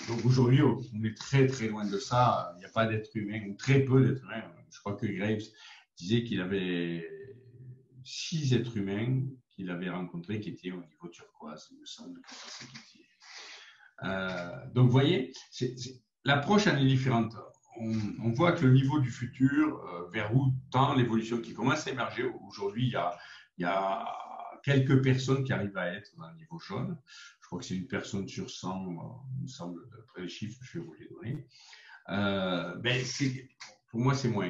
Donc aujourd'hui, on est très très loin de ça. Il n'y a pas d'être humain, ou très peu d'êtres humains. Je crois que Graves disait qu'il avait 6 êtres humains qu'il avait rencontrés qui étaient au niveau turquoise, il me semble que c'est ce qu'il disait. Donc vous voyez, l'approche elle est différente. On voit que le niveau du futur, vers où tend l'évolution qui commence à émerger, aujourd'hui il y a quelques personnes qui arrivent à être dans le niveau jaune. Je crois que c'est une personne sur 100, il me semble, d'après les chiffres, je vais vous les donner. Pour moi, c'est moins.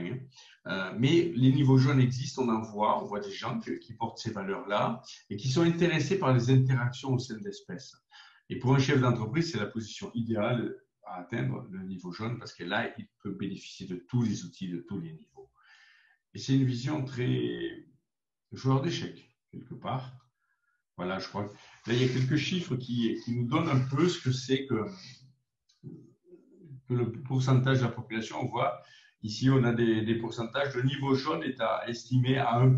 Mais les niveaux jaunes existent, on voit des gens qui portent ces valeurs-là et qui sont intéressés par les interactions au sein de l'espèce. Et pour un chef d'entreprise, c'est la position idéale à atteindre, le niveau jaune, parce que là, il peut bénéficier de tous les outils, de tous les niveaux. Et c'est une vision très joueur d'échecs, quelque part. Voilà, je crois que là, il y a quelques chiffres qui nous donnent un peu ce que c'est que le pourcentage de la population. On voit ici, on a des pourcentages. Le niveau jaune est estimé à 1%.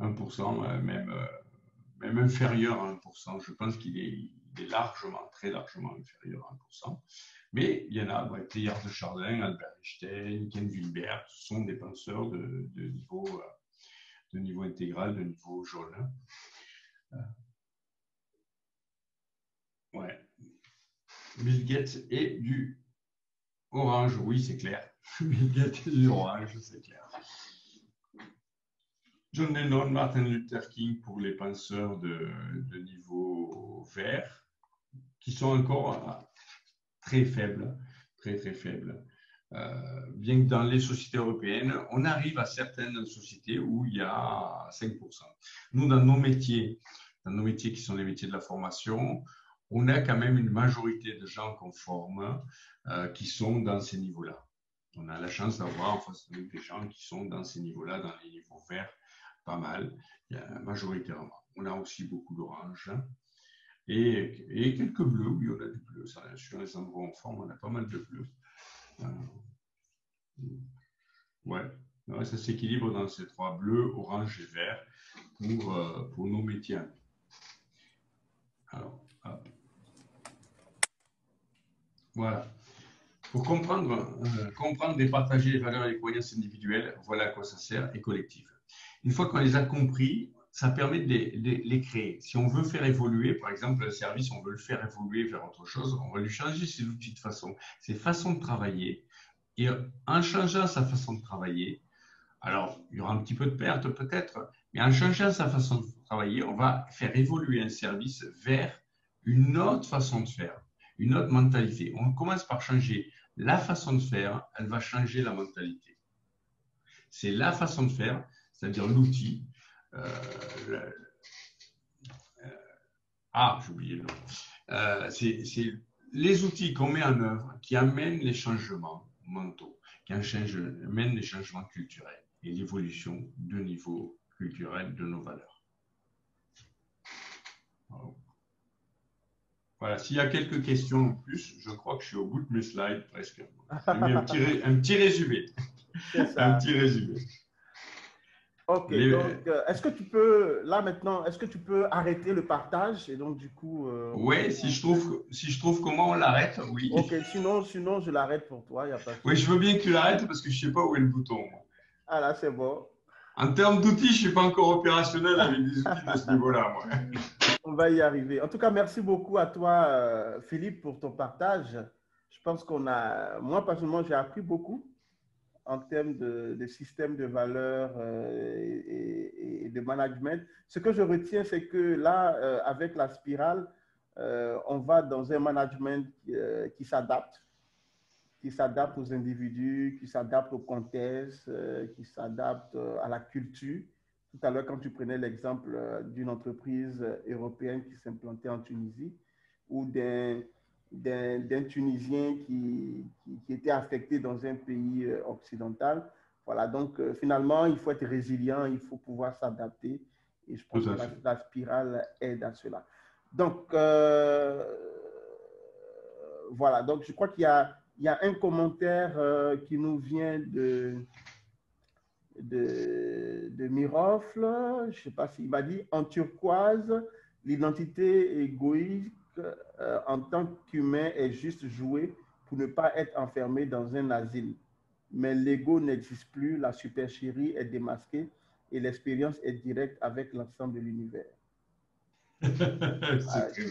1%, même inférieur à 1%. Je pense qu'il est largement, très largement inférieur à 1%. Mais il y en a, Teilhard de Chardin, Albert Einstein, Ken Wilber, ce sont des penseurs de niveau intégral, de niveau jaune. Ouais. Bill Gates est du orange, oui, c'est clair. Bill Gates est du orange, c'est clair. John Lennon, Martin Luther King pour les penseurs de niveau vert, qui sont encore très faibles, très très faibles. Bien que dans les sociétés européennes, on arrive à certaines sociétés où il y a 5%. Nous, dans nos métiers qui sont les métiers de la formation, on a quand même une majorité de gens qu'on forme qui sont dans ces niveaux-là. On a la chance d'avoir en face de nous des gens qui sont dans ces niveaux-là, dans les niveaux verts, pas mal, majoritairement. On a aussi beaucoup d'orange et quelques bleus. Oui, on a des bleus. Sur les endroits en forme, on a pas mal de bleus. Ouais, ça s'équilibre dans ces trois bleus, orange et vert pour nos métiers. Alors, hop. Voilà. Pour comprendre et partager les valeurs et les croyances individuelles, voilà à quoi ça sert, et collectives. Une fois qu'on les a compris, ça permet de les créer. Si on veut faire évoluer, par exemple, le service, on veut le faire évoluer vers autre chose, on va lui changer ses outils de façon, ses façons de travailler. Et en changeant sa façon de travailler, alors il y aura un petit peu de perte peut-être, mais en changeant sa façon de travailler, on va faire évoluer un service vers une autre façon de faire, une autre mentalité. On commence par changer la façon de faire, elle va changer la mentalité. C'est la façon de faire, c'est-à-dire l'outil. J'ai oublié le nom. C'est les outils qu'on met en œuvre qui amènent les changements mentaux, qui amènent les changements culturels et l'évolution de niveau culturel de nos valeurs. Voilà, s'il y a quelques questions en plus, je crois que je suis au bout de mes slides presque. J'ai mis un petit résumé. Un petit résumé. Ok, donc est-ce que tu peux, là maintenant, est-ce que tu peux arrêter le partage et donc du coup… Oui, si je trouve comment on l'arrête, oui. Ok, sinon je l'arrête pour toi, il n'y a pas de… Oui, je veux bien que tu l'arrêtes parce que je ne sais pas où est le bouton. Ah là, c'est bon. En termes d'outils, je ne suis pas encore opérationnel avec des outils de ce niveau-là, moi. On va y arriver. En tout cas, merci beaucoup à toi, Philippe, pour ton partage. Je pense moi personnellement, j'ai appris beaucoup en termes de système de valeurs et de management. Ce que je retiens, c'est que là, avec la spirale, on va dans un management qui s'adapte aux individus, qui s'adapte au contexte, qui s'adapte à la culture. Tout à l'heure, quand tu prenais l'exemple d'une entreprise européenne qui s'implantait en Tunisie ou d'un Tunisien qui était affecté dans un pays occidental. Voilà, donc finalement, il faut être résilient, il faut pouvoir s'adapter. Et je pense que la spirale aide à cela. Donc, voilà, donc je crois qu'il y a un commentaire qui nous vient de Mirofle. Je ne sais pas s'il m'a dit en turquoise, l'identité égoïste en tant qu'humain est juste jouée pour ne pas être enfermé dans un asile. Mais l'ego n'existe plus, la supercherie est démasquée et l'expérience est directe avec l'ensemble de l'univers.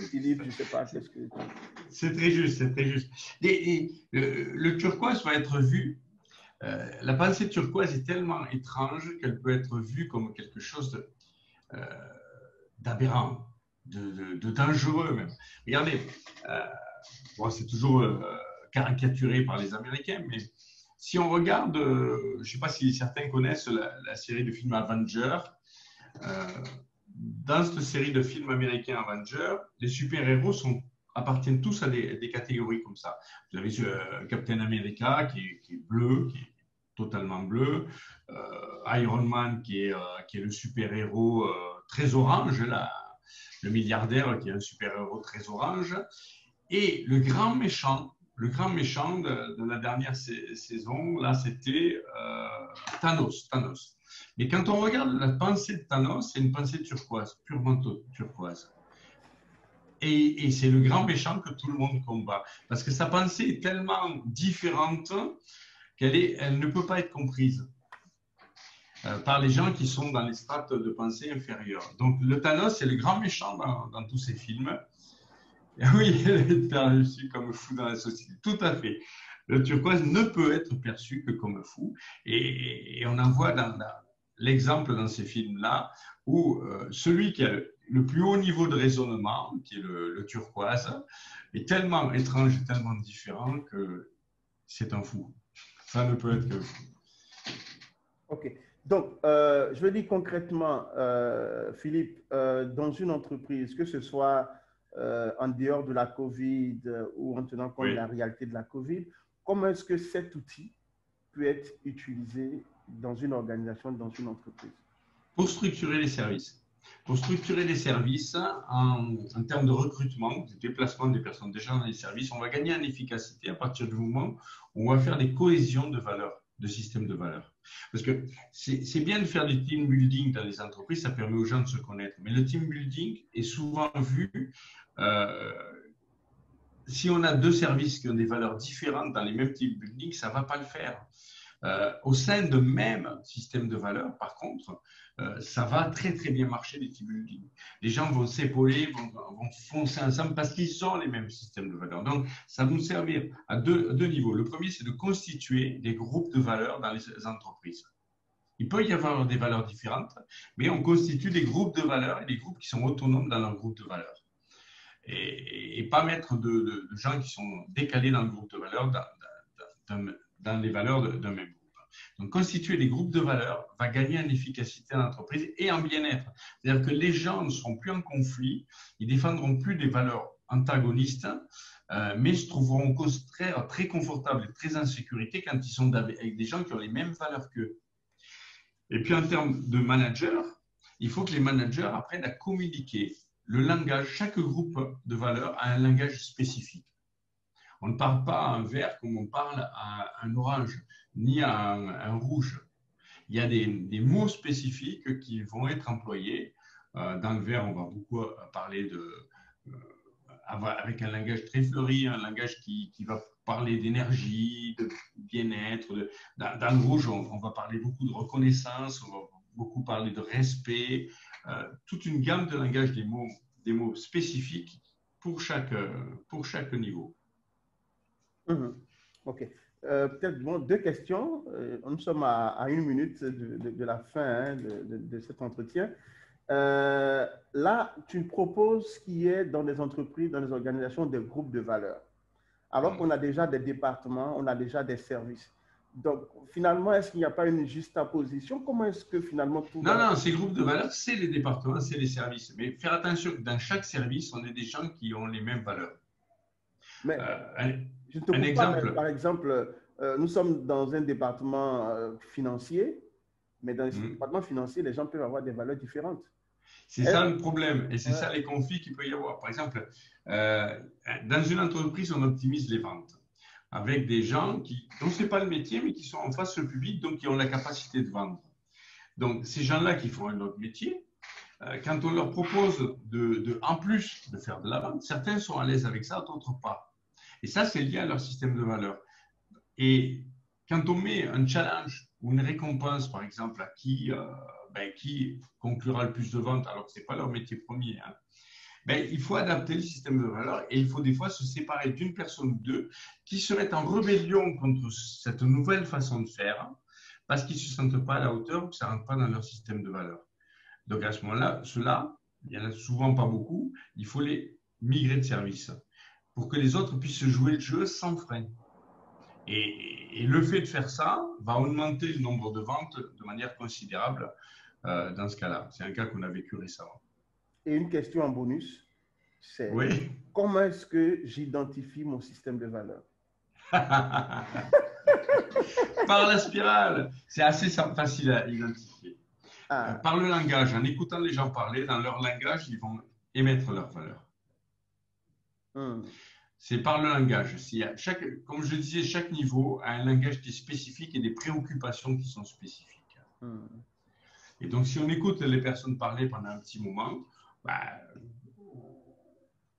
Philippe, je ne sais pas qu'est-ce que… C'est très juste, c'est très juste. Le turquoise va être vu. La pensée turquoise est tellement étrange qu'elle peut être vue comme quelque chose d'aberrant, de dangereux même. Regardez, c'est toujours caricaturé par les Américains, mais si on regarde, je ne sais pas si certains connaissent la série de films Avengers. Dans cette série de films américains Avengers, les super-héros appartiennent tous à des catégories comme ça. Vous avez Captain America qui est bleu, qui est totalement bleu, Iron Man qui est le super-héros très orange, là, le milliardaire qui est un super-héros très orange, et le grand méchant de la dernière saison, là, c'était Thanos. Mais quand on regarde la pensée de Thanos, c'est une pensée turquoise, purement turquoise. Et c'est le grand méchant que tout le monde combat. Parce que sa pensée est tellement différente qu'elle ne peut pas être comprise par les gens qui sont dans les strates de pensée inférieures. Donc le Thanos, c'est le grand méchant dans tous ces films. Et oui, elle est perçue comme fou dans la société. Tout à fait. Le turquoise ne peut être perçu que comme fou. Et on en voit l'exemple dans ces films-là où celui qui a le plus haut niveau de raisonnement, qui est le turquoise, est tellement étrange et tellement différent que c'est un fou. Ça ne peut être que fou. OK. Donc, je veux dire concrètement, Philippe, dans une entreprise, que ce soit en dehors de la COVID ou en tenant compte de la réalité de la COVID, comment est-ce que cet outil peut être utilisé dans une organisation, dans une entreprise? Pour structurer les services. Pour structurer les services en termes de recrutement, de déplacement des personnes déjà dans les services, on va gagner en efficacité à partir du moment où on va faire des cohésions de valeurs, de systèmes de valeurs. Parce que c'est bien de faire du team building dans les entreprises, ça permet aux gens de se connaître. Mais le team building est souvent vu, si on a deux services qui ont des valeurs différentes dans les mêmes team building, ça ne va pas le faire. Au sein de même système de valeurs, par contre, ça va très très bien marcher les team building. Les gens vont s'épauler, vont foncer ensemble parce qu'ils ont les mêmes systèmes de valeurs. Donc, ça va nous servir à deux niveaux. Le premier, c'est de constituer des groupes de valeurs dans les entreprises. Il peut y avoir des valeurs différentes, mais on constitue des groupes de valeurs et des groupes qui sont autonomes dans leur groupe de valeurs. Et pas mettre de gens qui sont décalés dans le groupe de valeurs dans les valeurs d'un même groupe. Donc, constituer des groupes de valeurs va gagner en efficacité dans l'entreprise et en bien-être. C'est-à-dire que les gens ne seront plus en conflit, ils ne défendront plus des valeurs antagonistes, mais se trouveront au contraire très confortables et très en sécurité quand ils sont avec des gens qui ont les mêmes valeurs qu'eux. Et puis, en termes de manager, il faut que les managers apprennent à communiquer le langage. Chaque groupe de valeurs a un langage spécifique. On ne parle pas à un vert comme on parle à un orange, ni à un rouge. Il y a des mots spécifiques qui vont être employés. Dans le vert, on va beaucoup parler avec un langage très fleuri, un langage qui va parler d'énergie, de bien-être. Dans le rouge, on va parler beaucoup de reconnaissance, on va beaucoup parler de respect. Toute une gamme de langage, des mots spécifiques pour chaque niveau. OK. Peut-être deux questions. Nous sommes à 1 minute de la fin de cet entretien. Là, tu proposes qu'il y ait dans les entreprises, dans les organisations, des groupes de valeurs. Alors qu'on a déjà des départements, on a déjà des services. Donc, finalement, est-ce qu'il n'y a pas une juxtaposition? Comment est-ce que finalement tout… Non, ces groupes de valeurs, c'est les départements, c'est les services. Mais faire attention que dans chaque service, on ait des gens qui ont les mêmes valeurs. Mais je ne te comprends pas, mais par exemple, nous sommes dans un département financier, mais dans ce département financier, les gens peuvent avoir des valeurs différentes. C'est ça le problème, et c'est ça les conflits qu'il peut y avoir. Par exemple, dans une entreprise, on optimise les ventes avec des gens dont ce n'est pas le métier, mais qui sont en face au public, donc qui ont la capacité de vendre. Donc, ces gens-là qui font un autre métier, quand on leur propose en plus de faire de la vente, certains sont à l'aise avec ça, d'autres pas. Et ça, c'est lié à leur système de valeurs. Et quand on met un challenge ou une récompense, par exemple, à qui conclura le plus de ventes, alors que ce n'est pas leur métier premier, il faut adapter le système de valeurs et il faut des fois se séparer d'une personne ou deux qui seraient en rébellion contre cette nouvelle façon de faire parce qu'ils ne se sentent pas à la hauteur ou que ça ne rentre pas dans leur système de valeurs. Donc à ce moment-là, ceux-là, il n'y en a souvent pas beaucoup, il faut les migrer de service pour que les autres puissent jouer le jeu sans frein. Et le fait de faire ça va augmenter le nombre de ventes de manière considérable dans ce cas-là. C'est un cas qu'on a vécu récemment. Et une question en bonus, c'est comment est-ce que j'identifie mon système de valeurs? Par la spirale. C'est assez facile à identifier. Par le langage, en écoutant les gens parler, dans leur langage, ils vont émettre leurs valeurs. C'est par le langage. Comme je disais, chaque niveau a un langage qui est spécifique et des préoccupations qui sont spécifiques. Et donc, si on écoute les personnes parler pendant un petit moment,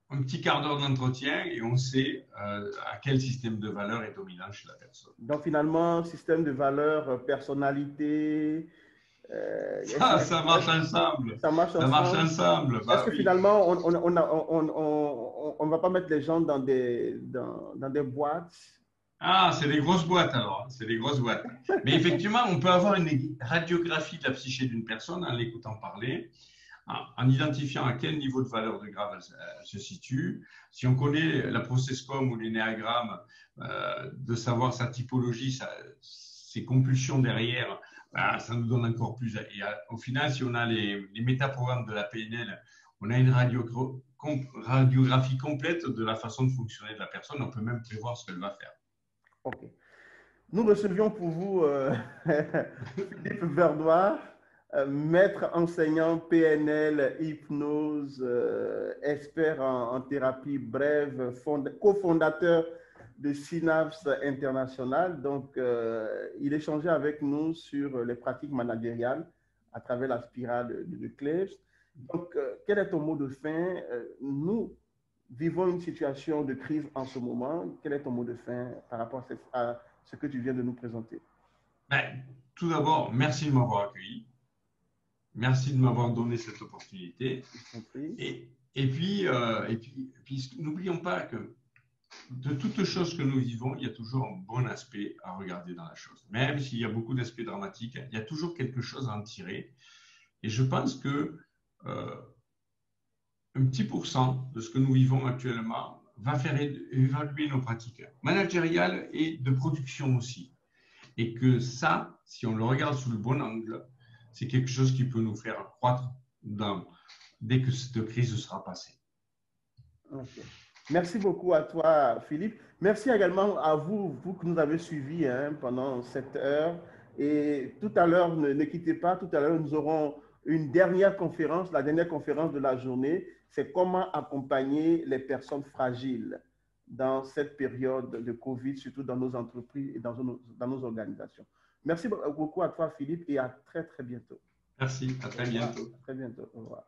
un petit quart d'heure d'entretien et on sait à quel système de valeurs est dominant chez la personne. Donc, finalement, système de valeurs, personnalité… ça marche ensemble. Ça marche ensemble. Est-ce que finalement, on ne va pas mettre les gens dans des boîtes? Ah, c'est des grosses boîtes alors. C'est des grosses boîtes. Mais effectivement, on peut avoir une radiographie de la psyché d'une personne en l'écoutant parler, en identifiant à quel niveau de valeur de grave elle se situe. Si on connaît la processcom ou l'énéagramme, de savoir sa typologie, ses compulsions derrière, ça nous donne encore plus. Et au final, si on a les métaprogrammes de la PNL, on a une radiographie complète de la façon de fonctionner de la personne. On peut même prévoir ce qu'elle va faire. OK. nous recevions pour vous Philippe Verdois, maître enseignant PNL, hypnose, expert en thérapie brève, cofondateur de Synapse International. Donc, il échangeait avec nous sur les pratiques managériales à travers la spirale de Kleves. Donc, quel est ton mot de fin? Nous vivons une situation de crise en ce moment. Quel est ton mot de fin par rapport à ce que tu viens de nous présenter? Ben, tout d'abord, merci de m'avoir accueilli. Merci de m'avoir donné cette opportunité. Et puis n'oublions pas que de toutes choses que nous vivons, il y a toujours un bon aspect à regarder dans la chose. Même s'il y a beaucoup d'aspects dramatiques, il y a toujours quelque chose à en tirer. Et je pense que un petit pourcent de ce que nous vivons actuellement va faire évaluer nos pratiques managériales et de production aussi. Et que ça, si on le regarde sous le bon angle, c'est quelque chose qui peut nous faire croître dès que cette crise sera passée. Okay. Merci beaucoup à toi, Philippe. Merci également à vous, vous que nous avez suivis pendant cette heure. Et tout à l'heure, ne quittez pas, tout à l'heure, nous aurons une dernière conférence, la dernière conférence de la journée. C'est comment accompagner les personnes fragiles dans cette période de Covid, surtout dans nos entreprises et dans nos organisations. Merci beaucoup à toi, Philippe, et à très, très bientôt. Merci, à très bientôt. À très bientôt. Au revoir.